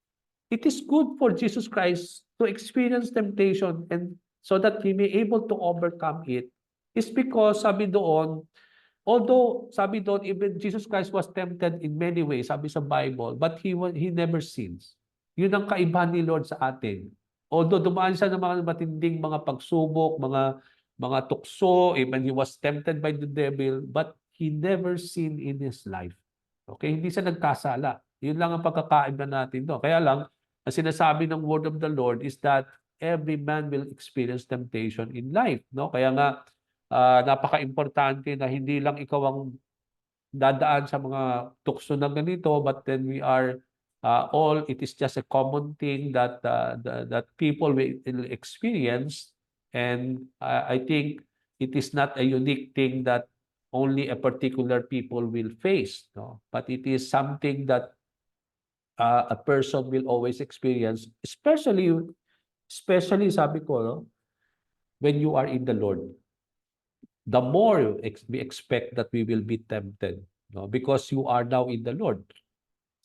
it is good for Jesus Christ to experience temptation and so that He may able to overcome it. It's because, sabi doon, even Jesus Christ was tempted in many ways, sabi sa Bible, but He never sins. Yun ang kaibahan ni Lord sa atin. Although dumaan siya ng mga matinding mga pagsubok, mga tukso, even he was tempted by the devil, but he never sinned in his life. Okay, hindi siya nagkasala. Yun lang ang pagkakaiba natin doon. Kaya lang, ang sinasabi ng word of the Lord is that every man will experience temptation in life, no? Kaya nga napaka-importante na hindi lang ikaw ang dadaan sa mga tukso na ganito, but then we are all, it is just a common thing that that people will experience. And I think it is not a unique thing that only a particular people will face, no? But it is something that a person will always experience, especially sabi ko, no, when you are in the Lord. The more we expect that we will be tempted, no, because you are now in the Lord.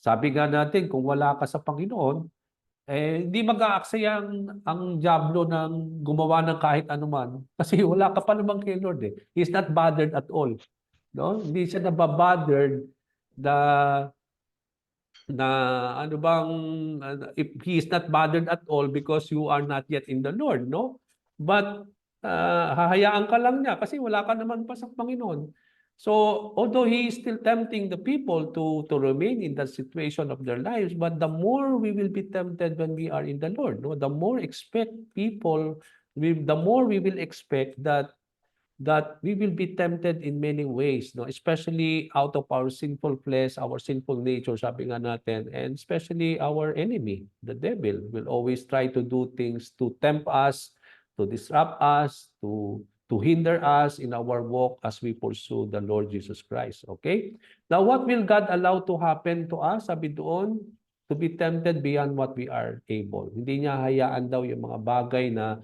Sabi nga natin, kung wala ka sa Panginoon, hindi mag-aaksaya ang diablo ng gumawa ng kahit anuman kasi wala ka pa naman kay Lord eh. He's not bothered at all, no? Hindi siya nababothered na na ano bang if he is not bothered at all because you are not yet in the Lord, no? But hahayaan ka lang niya kasi wala ka naman pa sa Panginoon. So although he is still tempting the people to remain in that situation of their lives, but the more we will be tempted when we are in the Lord, no? The more expect people, the more we will expect that we will be tempted in many ways, no? Especially out of our sinful flesh, our sinful nature, sabi nga natin, and especially our enemy, the devil, will always try to do things to tempt us, to disrupt us, to hinder us in our walk as we pursue the Lord Jesus Christ. Okay? Now, what will God allow to happen to us? Sabi doon, to be tempted beyond what we are able. Hindi niya hayaan daw yung mga bagay na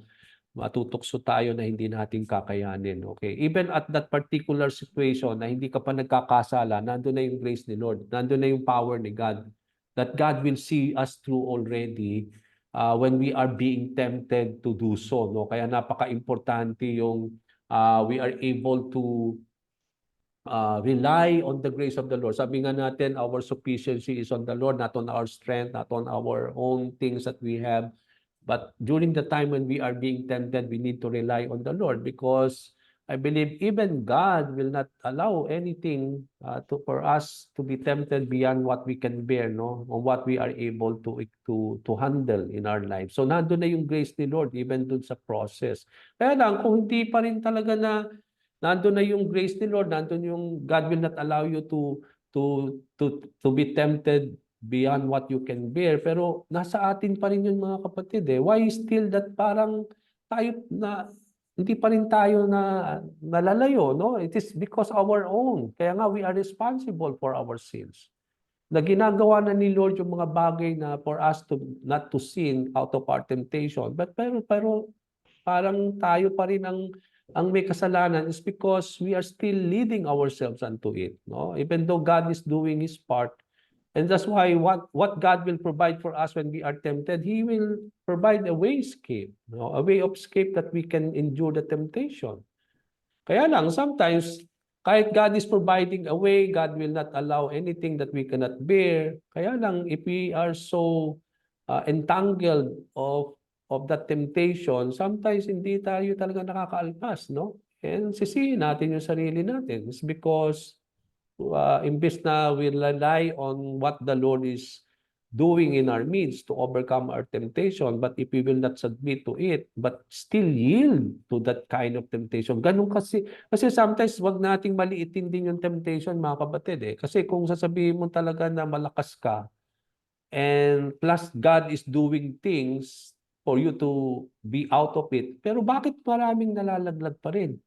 matutukso tayo na hindi natin kakayanin. Okay? Even at that particular situation na hindi ka pa nagkakasala, nandun na yung grace ni Lord, nandun na yung power ni God. That God will see us through already when we are being tempted to do so. No? Kaya napaka-importante yung we are able to rely on the grace of the Lord. Sabi nga natin, our sufficiency is on the Lord, not on our strength, not on our own things that we have. But during the time when we are being tempted, we need to rely on the Lord because I believe even God will not allow anything for us to be tempted beyond what we can bear, no, or what we are able to handle in our life. So nandun na yung grace ni Lord even dun sa process. Kaya lang kung hindi pa rin talaga na nandun na yung grace ni Lord, nandun yung God will not allow you to be tempted beyond what you can bear. Pero nasa atin pa rin yun mga kapatid eh. Why still that parang tayo na hindi pa rin tayo na nalalayo, no? It is because our own. Kaya nga we are responsible for our sins. Na ginagawa na ni Lord yung mga bagay na for us to not to sin out of our temptation. Pero parang tayo pa rin ang may kasalanan is because we are still leading ourselves unto it, no? Even though God is doing his part. And that's why what God will provide for us when we are tempted, he will provide a way escape, no? A way of escape that we can endure the temptation. Kaya lang, sometimes, kahit God is providing a way, God will not allow anything that we cannot bear. Kaya lang, if we are so entangled of that temptation, sometimes hindi tayo talaga nakakaalpas, no? And sisihin natin yung sarili natin. It's because imbes na we rely on what the Lord is doing in our midst to overcome our temptation, but if we will not submit to it, but still yield to that kind of temptation. Ganun kasi sometimes wag nating maliitin din yung temptation, mga kapatid eh. Kasi kung sasabihin mo talaga na malakas ka, and plus God is doing things for you to be out of it, pero bakit maraming nalalaglag pa rin?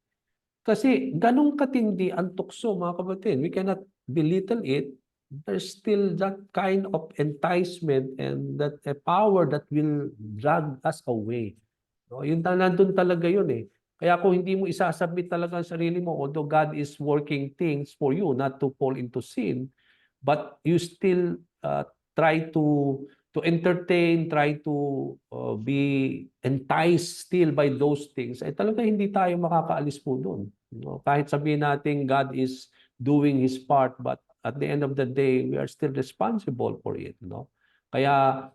Kasi ganun katindi ang tukso, mga kapatid. We cannot belittle it. There's still that kind of enticement and that a power that will drag us away. No, yun nandun talaga yun eh. Kaya kung hindi mo isasubmit talaga ang sarili mo, although God is working things for you not to fall into sin, but you still try to entertain, try to be enticed still by those things, ay talaga hindi tayo makakaalis po doon. No? Kahit sabihin natin God is doing His part, but at the end of the day, we are still responsible for it. No? Kaya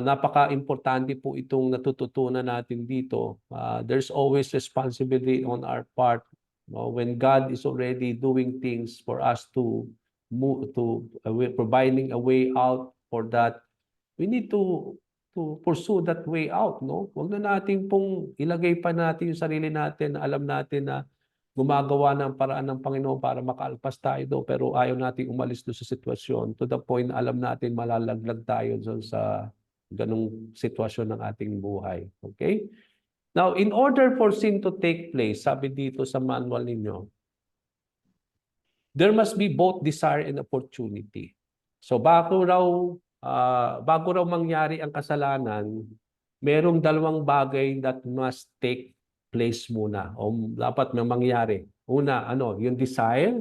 Napaka-importante po itong natututunan natin dito. There's always responsibility on our part. When God is already doing things for us to move to providing a way out for that, we need to pursue that way out, no? Huwag na natin pong ilagay pa natin yung sarili natin na alam natin na gumagawa ng paraan ng Panginoon para makaalpas tayo doon, pero ayaw nating umalis doon sa sitwasyon to the point na alam natin malalaglag tayo doon sa ganung sitwasyon ng ating buhay. Okay? Now, in order for sin to take place, sabi dito sa manual ninyo, there must be both desire and opportunity. So bago raw mangyari ang kasalanan, merong dalawang bagay that must take place muna o dapat may mangyari. Una, yung desire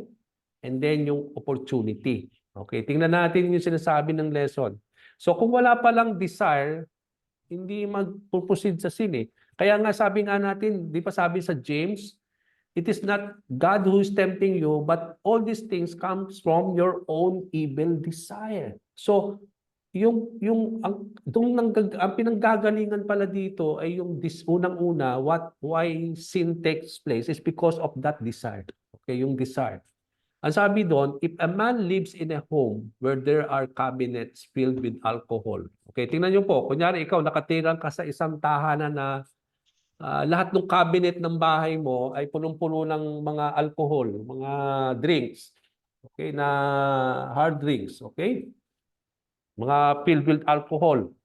and then yung opportunity. Okay, tingnan natin yung sinasabi ng lesson. So kung wala palang desire, hindi mag-proceed sa sin eh. Kaya nga sabi nga natin, di pa sabi sa James, it is not God who is tempting you, but all these things comes from your own evil desire. So, ang pinanggagalingan pala dito ay yung unang-una, why sin takes place is because of that desire. Okay, yung desire. Ang sabi doon, if a man lives in a home where there are cabinets filled with alcohol. Okay, tingnan niyo po, kunyari ikaw nakatirang ka sa isang tahanan na lahat ng cabinet ng bahay mo ay punong-puno ng mga alcohol, mga drinks. Okay, na hard drinks, okay? Mga filled with alcohol.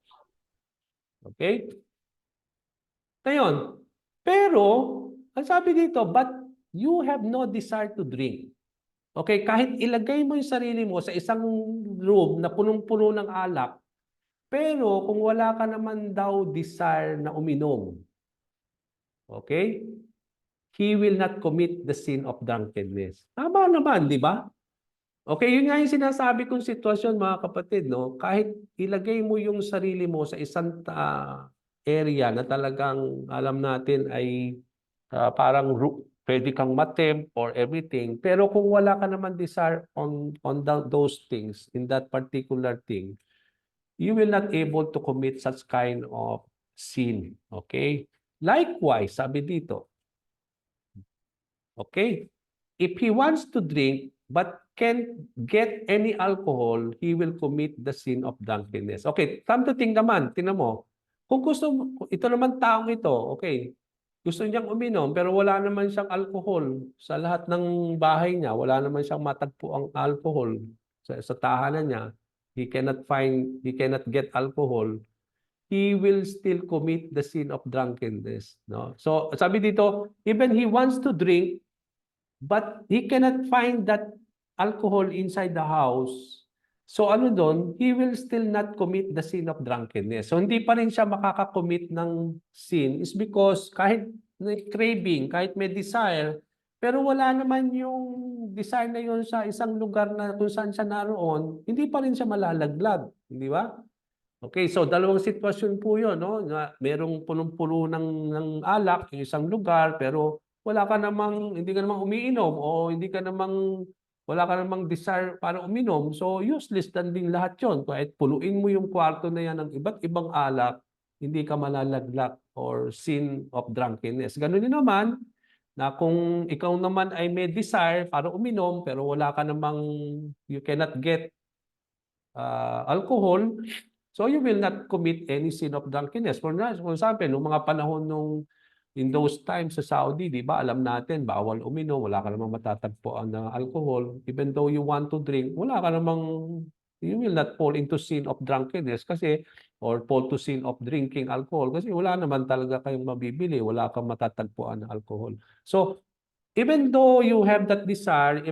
Okay? Ngayon, pero ang sabi dito, but you have no desire to drink. Okay, kahit ilagay mo yung sarili mo sa isang room na punong-puno ng alak, pero kung wala ka naman daw desire na uminom, okay? He will not commit the sin of drunkenness. Tama naman, di ba? Okay, yun nga yung sinasabi kong sitwasyon, mga kapatid, no? Kahit ilagay mo yung sarili mo sa isang area na talagang alam natin ay parang pwede kang matempt or everything, pero kung wala ka naman desire on those things, in that particular thing, you will not able to commit such kind of sin. Okay? Likewise, sabi dito, okay, if he wants to drink but can't get any alcohol, he will commit the sin of drunkenness. Okay, come to think naman, tingnan mo, kung gusto mo, ito naman taong ito, okay, gusto niyang uminom pero wala naman siyang alcohol sa lahat ng bahay niya, wala naman siyang matagpo ang alcohol sa tahanan niya, he cannot get alcohol, he will still commit the sin of drunkenness, no? So sabi dito, even he wants to drink but he cannot find that alcohol inside the house. So ano doon, he will still not commit the sin of drunkenness. So hindi pa rin siya makakakommit ng sin is because kahit may craving, kahit may desire, pero wala naman yung desire na yun sa isang lugar na kung saan siya naroon, hindi pa rin siya malalaglag. Hindi ba? Okay, so dalawang sitwasyon po yun, no? Na merong punong-puno ng alak yung isang lugar, pero hindi ka namang umiinom o wala ka namang desire para uminom, so useless din lahat yon. Kahit puluin mo yung kwarto na yan ng iba't ibang alak, hindi ka malalaglag or sin of drunkenness. Ganun din naman, na kung ikaw naman ay may desire para uminom, pero you cannot get alcohol, so you will not commit any sin of drunkenness. For example, noong mga panahon in those times sa Saudi, di ba, alam natin, bawal uminom, wala ka namang matatagpuan na alcohol. Even though you want to drink, you will not fall into sin of drunkenness or fall to sin of drinking alcohol kasi wala naman talaga kayong mabibili, wala kang matatagpuan na alcohol. So, even though you have that desire,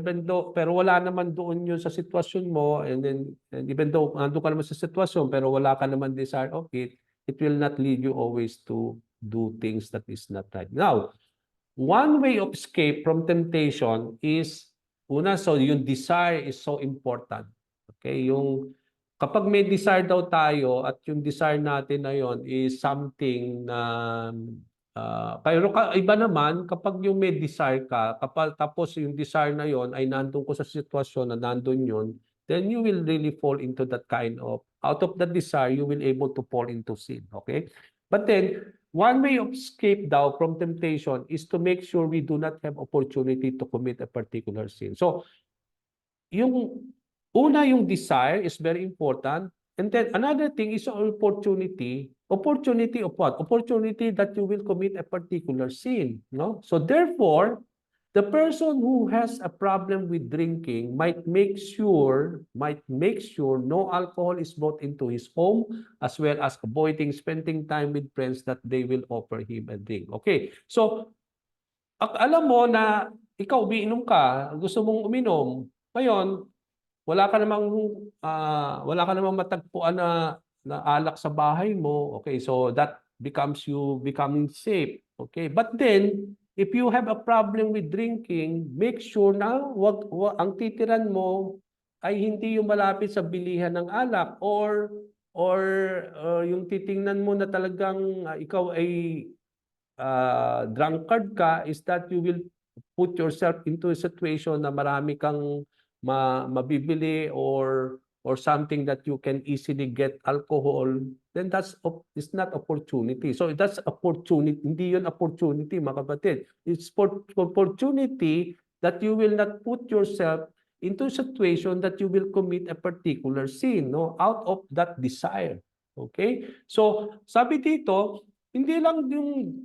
pero wala naman doon yun sa sitwasyon mo, and even though nandun ka naman sa sitwasyon, pero wala ka naman desire of it will not lead you always to do things that is not right. Now, one way of escape from temptation is, so yung desire is so important. Okay, kapag may desire daw tayo at yung desire natin na yon is something na pero iba naman kapag yung may desire ka, tapos yung desire na yon ay nandun ko sa sitwasyon na nandun yun, then you will really fall into that kind of out of the desire, you will able to fall into sin. Okay? But then, one way of escape daw from temptation is to make sure we do not have opportunity to commit a particular sin. So, yung yung desire is very important. And then another thing is opportunity. Opportunity of what? Opportunity that you will commit a particular sin. No? So therefore, the person who has a problem with drinking might make sure no alcohol is brought into his home, as well as avoiding spending time with friends that they will offer him a drink. Okay. So alam mo na ikaw umiinom ka, gusto mong uminom. Ngayon, wala ka namang matagpuan na alak sa bahay mo. Okay, so that becomes you becoming safe. Okay, but then if you have a problem with drinking, make sure na ang titiran mo ay hindi yung malapit sa bilihan ng alak, or yung titingnan mo na talagang ikaw ay drunkard ka, is that you will put yourself into a situation na marami kang mabibili, or something that you can easily get alcohol, then it's not opportunity. So that's opportunity, hindi yun opportunity, mga kapatid. It's for opportunity that you will not put yourself into a situation that you will commit a particular sin, no, out of that desire. Okay? So sabi dito, hindi lang yung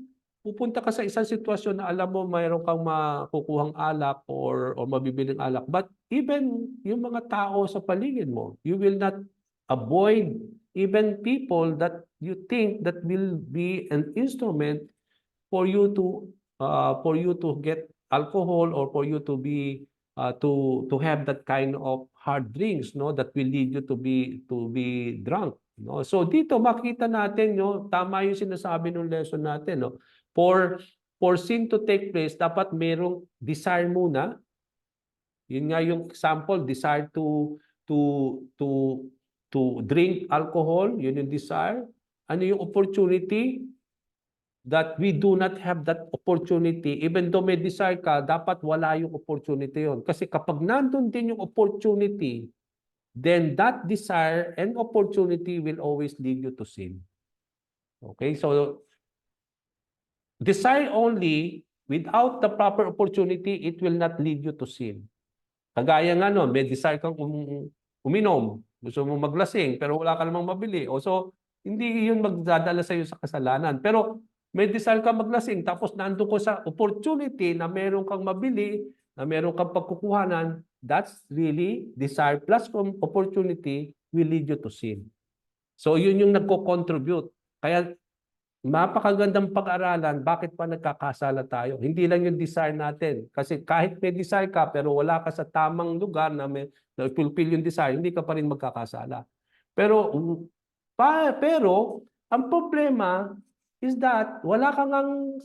pupunta ka sa isang sitwasyon na alam mo mayroon kang makukuhang alak or mabibiling alak, but even yung mga tao sa paligid mo, you will not avoid even people that you think that will be an instrument for you to get alcohol, or for you to be to have that kind of hard drinks, no, that will lead you to be drunk, no. So dito makita natin, no, tama yung sinasabi ng lesson natin, no. For sin to take place, dapat merong desire muna. Yun nga yung example, desire to drink alcohol, yun yung desire. Ano yung opportunity? That we do not have that opportunity. Even though may desire ka, dapat wala yung opportunity yon. Kasi kapag nandun din yung opportunity, then that desire and opportunity will always lead you to sin. Okay, so desire only without the proper opportunity, it will not lead you to sin. Kagaya nga no, may desire kang uminom, gusto mo maglasing, pero wala ka namang mabili. O so, hindi yun magdadala sa iyo sa kasalanan. Pero may desire kang maglasing, tapos nandun ko sa opportunity na meron kang mabili, na meron kang pagkukuhanan, that's really desire plus opportunity will lead you to sin. So yun yung nagko-contribute. Kaya mapakagandang pag-aralan, bakit pa nagkakasala tayo? Hindi lang yung desire natin. Kasi kahit may desire ka, pero wala ka sa tamang lugar na fulfill yung desire, hindi ka pa rin magkakasala. Pero ang problema is that wala ka ngang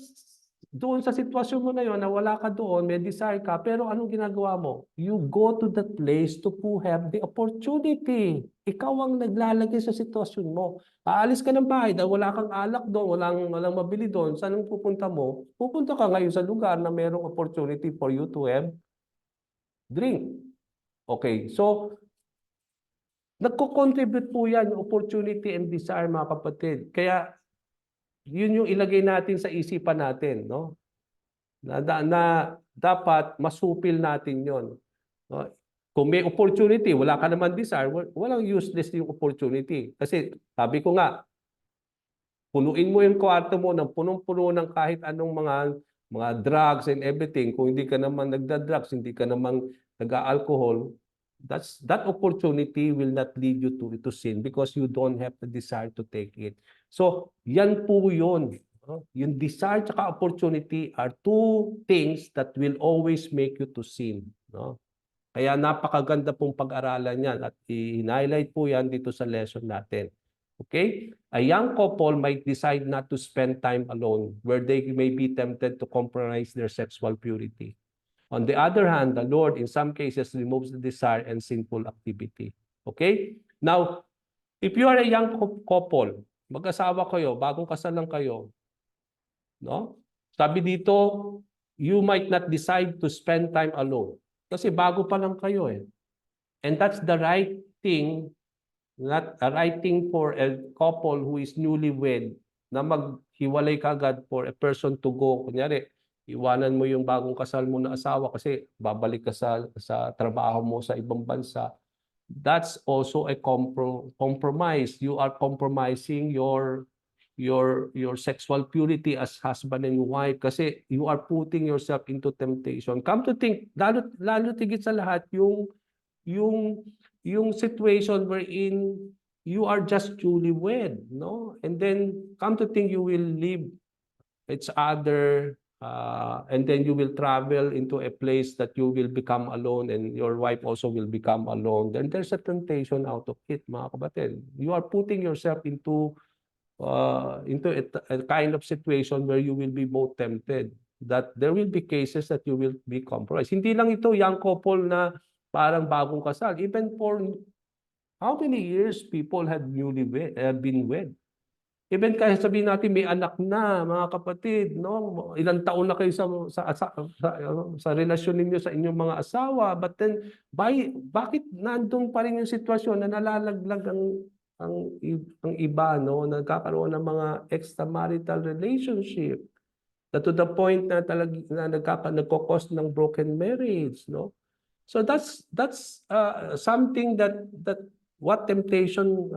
doon sa sitwasyon mo na yon, na wala ka doon, may desire ka, pero anong ginagawa mo? You go to that place to have the opportunity. Ikaw ang naglalagay sa sitwasyon mo. Aalis ka ng bahay dahil wala kang alak doon, walang mabili doon. Saan ang pupunta mo? Pupunta ka ngayon sa lugar na mayroong opportunity for you to have drink. Okay, so nagko-contribute po yan, yung opportunity and desire, mga kapatid. Kaya yun yung ilagay natin sa isipan natin, no? Na dapat masupil natin yon. No? Kung may opportunity, wala ka naman desire, walang useless yung opportunity. Kasi sabi ko nga, punuin mo yung kwarto mo ng punong-puno ng kahit anong mga drugs and everything. Kung hindi ka naman nagda-drugs, hindi ka naman nag-alcohol, that opportunity will not lead you to sin because you don't have the desire to take it. So, yan po yun. Yung desire at opportunity are two things that will always make you to sin. No? Kaya napakaganda pong pag-aralan yan at i-highlight po yan dito sa lesson natin. Okay? A young couple might decide not to spend time alone where they may be tempted to compromise their sexual purity. On the other hand, the Lord in some cases removes the desire and sinful activity. Okay? Now, if you are a young couple, mag-asawa kayo, bagong kasal lang kayo, no? Sabi dito, you might not decide to spend time alone. Kasi bago pa lang kayo eh. And that's the right thing not a right thing for a couple who is newlywed na maghiwalay kagad for a person to go. Kunyari, iwanan mo yung bagong kasal mo na asawa kasi babalik ka sa trabaho mo sa ibang bansa. That's also a compromise. You are compromising your sexual purity as husband and wife kasi you are putting yourself into temptation. Come to think, lalo tigit sa lahat yung yung situation wherein you are just truly wed, no? And then come to think you will leave each other, and then you will travel into a place that you will become alone and your wife also will become alone. Then there's a temptation out of it, mga kapatid. You are putting yourself into a kind of situation where you will be both tempted, that there will be cases that you will be compromised. Hindi lang ito young couple na parang bagong kasal. Even for how many years people have been wed. Even kahit sabihin natin may anak na, mga kapatid, no? Ilang taon na kayo sa relasyon ninyo sa inyong mga asawa, but then bakit nandun pa rin yung sitwasyon na nalalaglag ang iba, no? Nagkakaroon ng mga extramarital relationship, na to the point na nagko-cause ng broken marriage, no? So that's something that what temptation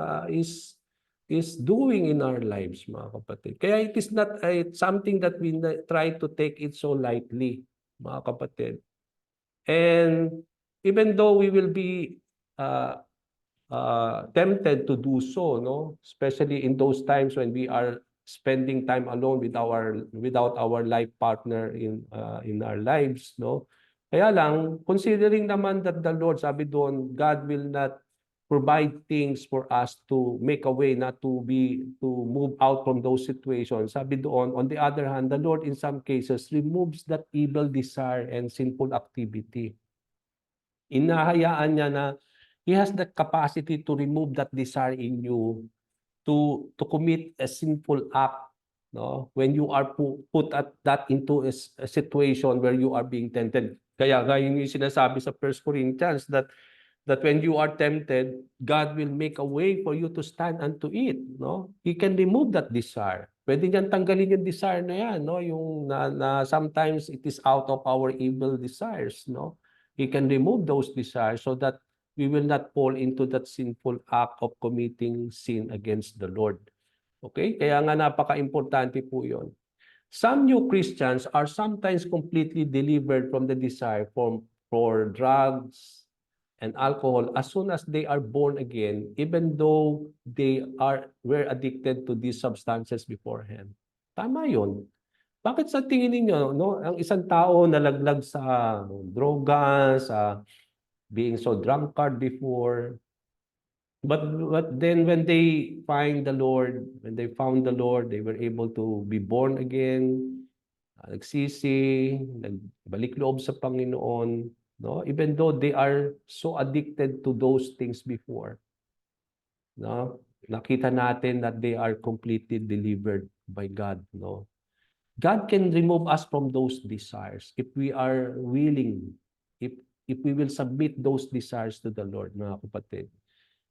is doing in our lives, mga kapatid. Kaya it is not something that we try to take it so lightly, mga kapatid. And even though we will be tempted to do so, no, especially in those times when we are spending time alone without our life partner in our lives, no. Kaya lang, considering naman that the Lord, sabi doon, God will not provide things for us to make a way, not to move out from those situations. Sabi doon, on the other hand, the Lord in some cases removes that evil desire and sinful activity. Inahayaan niya na He has the capacity to remove that desire in you to commit a sinful act, no? When you are put at that into a situation where you are being tempted. Kaya yung sinasabi sa 1 Corinthians that when you are tempted, God will make a way for you to stand unto it, no? He can remove that desire. Pwede niyan tanggalin yung desire na yan, no? Yung na sometimes it is out of our evil desires, no? He can remove those desires so that we will not fall into that sinful act of committing sin against the Lord. Okay? Kaya nga napaka-importante po 'yon. Some new Christians are sometimes completely delivered from the desire for drugs and alcohol as soon as they are born again, even though they were addicted to these substances beforehand. Tama 'yon. Bakit sa tingin ninyo, no, ang isang tao nalaglag sa droga, sa being so drunkard before, but then when they found the Lord, they were able to be born again, nagsisi, nagbalik loob sa Panginoon, no? Even though they are so addicted to those things before, no? Nakita natin that they are completely delivered by God, no? God can remove us from those desires if we are willing, if we will submit those desires to the Lord, mga kapatid.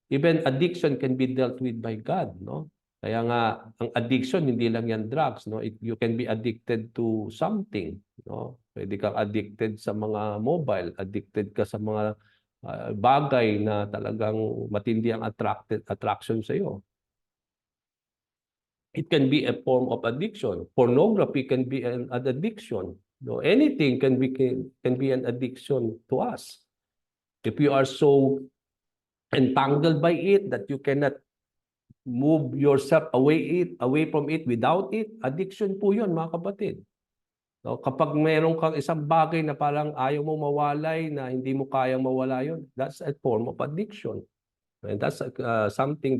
Even addiction can be dealt with by God, no? Kaya nga, ang addiction, hindi lang yan drugs, no? You can be addicted to something, no? Pwede kang addicted sa mga mobile, addicted ka sa mga bagay na talagang matindi ang attraction sa iyo. It can be a form of addiction. Pornography can be an addiction. No, anything can be an addiction to us. If you are so entangled by it that you cannot move yourself away from it, without it, addiction po 'yon, mga kapatid. No, kapag mayroon kang isang bagay na parang ayaw mo mawalay, na hindi mo kayang mawala 'yon, that's a form of addiction. And that's something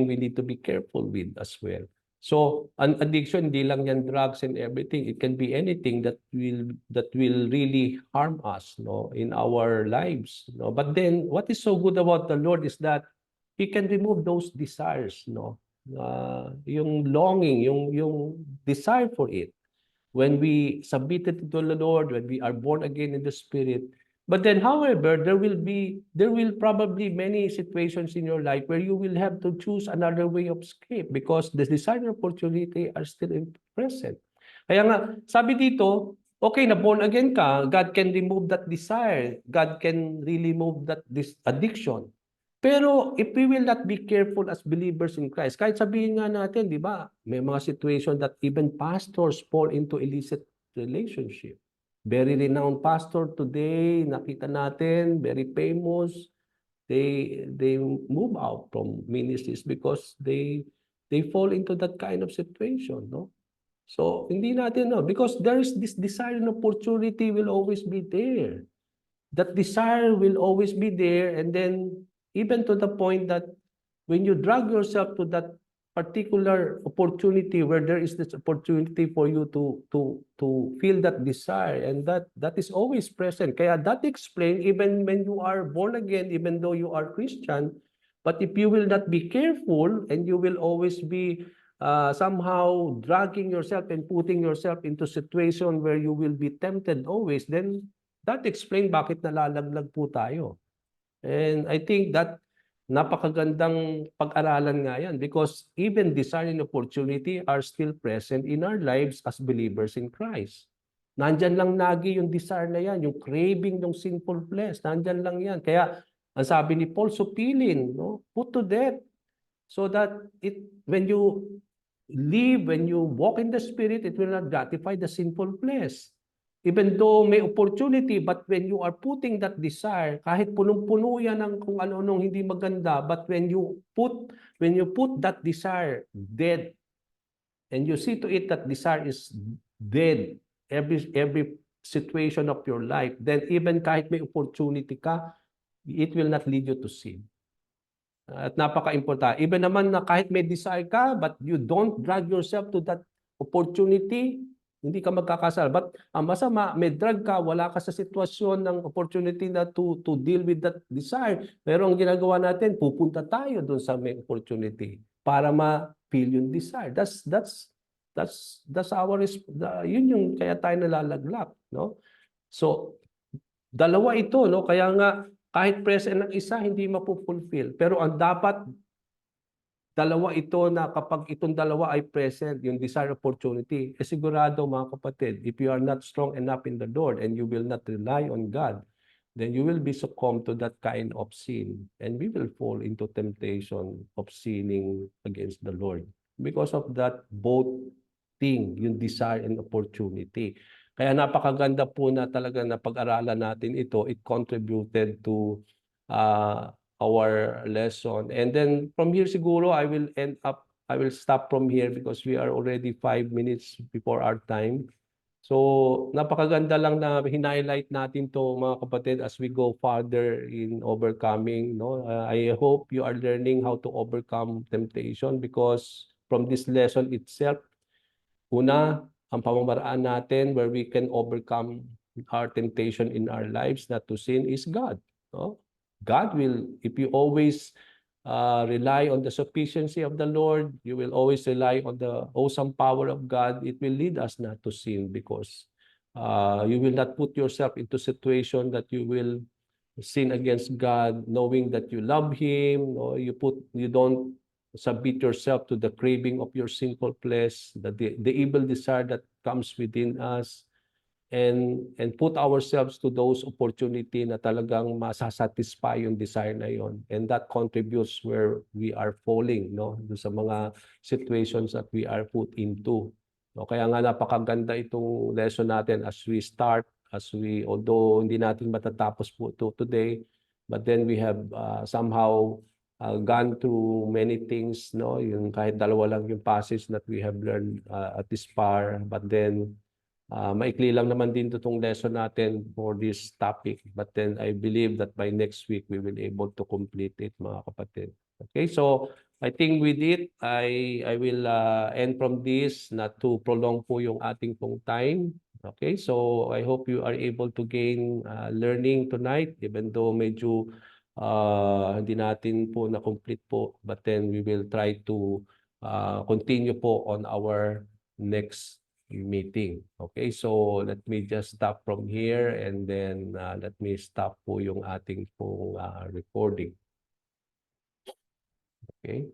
we need to be careful with as well. So, an addiction, hindi lang yan drugs and everything. It can be anything that will really harm us, no, in our lives, no. But then, what is so good about the Lord is that He can remove those desires, no. Yung longing, yung desire for it. When we submit it to the Lord, when we are born again in the Spirit, But then, however, there will probably many situations in your life where you will have to choose another way of escape because the desire and opportunity are still present. Kaya nga, sabi dito, okay, na born again ka, God can remove that desire. God can really remove this addiction. Pero if we will not be careful as believers in Christ, kahit sabihin nga natin, di ba, may mga situation that even pastors fall into illicit relationship. Very renowned pastor today, nakita natin, very famous. They move out from ministries because they fall into that kind of situation, no? So hindi natin no, because there is this desire and opportunity will always be there. That desire will always be there, and then even to the point that when you drag yourself to that particular opportunity where there is this opportunity for you to feel that desire, and that is always present. Kaya that explains even when you are born again, even though you are Christian, but if you will not be careful and you will always be somehow dragging yourself and putting yourself into situation where you will be tempted always, then that explains bakit nalalaglag po tayo. And I think that napakagandang pag-aralan nga yan because even desire and opportunity are still present in our lives as believers in Christ. Nandyan lang lagi yung desire na yan, yung craving ng sinful flesh, nandyan lang yan. Kaya ang sabi ni Paul, supilin, no? Put to death so that when you live, when you walk in the Spirit, it will not gratify the sinful flesh. Even though may opportunity, but when you are putting that desire, kahit punong-puno yan ng kung ano-anong hindi maganda, but when you put that desire dead, and you see to it that desire is dead, every situation of your life, then even kahit may opportunity ka, it will not lead you to sin. At napaka-importante. Even naman na kahit may desire ka, but you don't drag yourself to that opportunity, hindi ka magkakasal. But ang masama, may drag ka, wala ka sa sitwasyon ng opportunity na to deal with that desire. Pero ang ginagawa natin, pupunta tayo doon sa may opportunity para ma-feel yung desire. That's our yun yung kaya tayo nalalaglag, no? So dalawa ito, no? Kaya nga kahit present ng isa hindi mapupulfill. Pero ang dapat dalawa ito na kapag itong dalawa ay present, yung desire opportunity, sigurado mga kapatid, if you are not strong enough in the Lord and you will not rely on God, then you will be succumb to that kind of sin. And we will fall into temptation of sinning against the Lord. Because of that both thing, yung desire and opportunity. Kaya napakaganda po na talaga na pag-aralan natin ito. It contributed to our lesson. And then from here siguro I will stop from here because we are already 5 minutes before our time. So napakaganda lang na hinighlight natin to mga kapatid as we go further in overcoming, no? I hope you are learning how to overcome temptation because from this lesson itself, una, ang pamamaraan natin where we can overcome our temptation in our lives not to sin is God, no? God will, if you always rely on the sufficiency of the Lord, you will always rely on the awesome power of God, it will lead us not to sin because you will not put yourself into situation that you will sin against God, knowing that you love Him, or you don't submit yourself to the craving of your sinful flesh, the evil desire that comes within us, and put ourselves to those opportunity na talagang masasatisfy yung desire na yon, and that contributes where we are falling, no, sa mga situations that we are put into. No, kaya nga napakaganda itong lesson natin as we start, although hindi natin matatapos po today, but then we have somehow gone through many things, no, yung kahit dalawa lang yung passage that we have learned at this far, but then maikli lang naman din itong lesson natin for this topic. But then I believe that by next week, we will be able to complete it, mga kapatid. Okay, so I think with it, I will end from this, not to prolong po yung ating pong time. Okay, so I hope you are able to gain learning tonight, even though medyo hindi natin po na-complete po. But then we will try to continue po on our next meeting. Okay, so let me just stop from here and then let me stop po yung ating pong recording. Okay.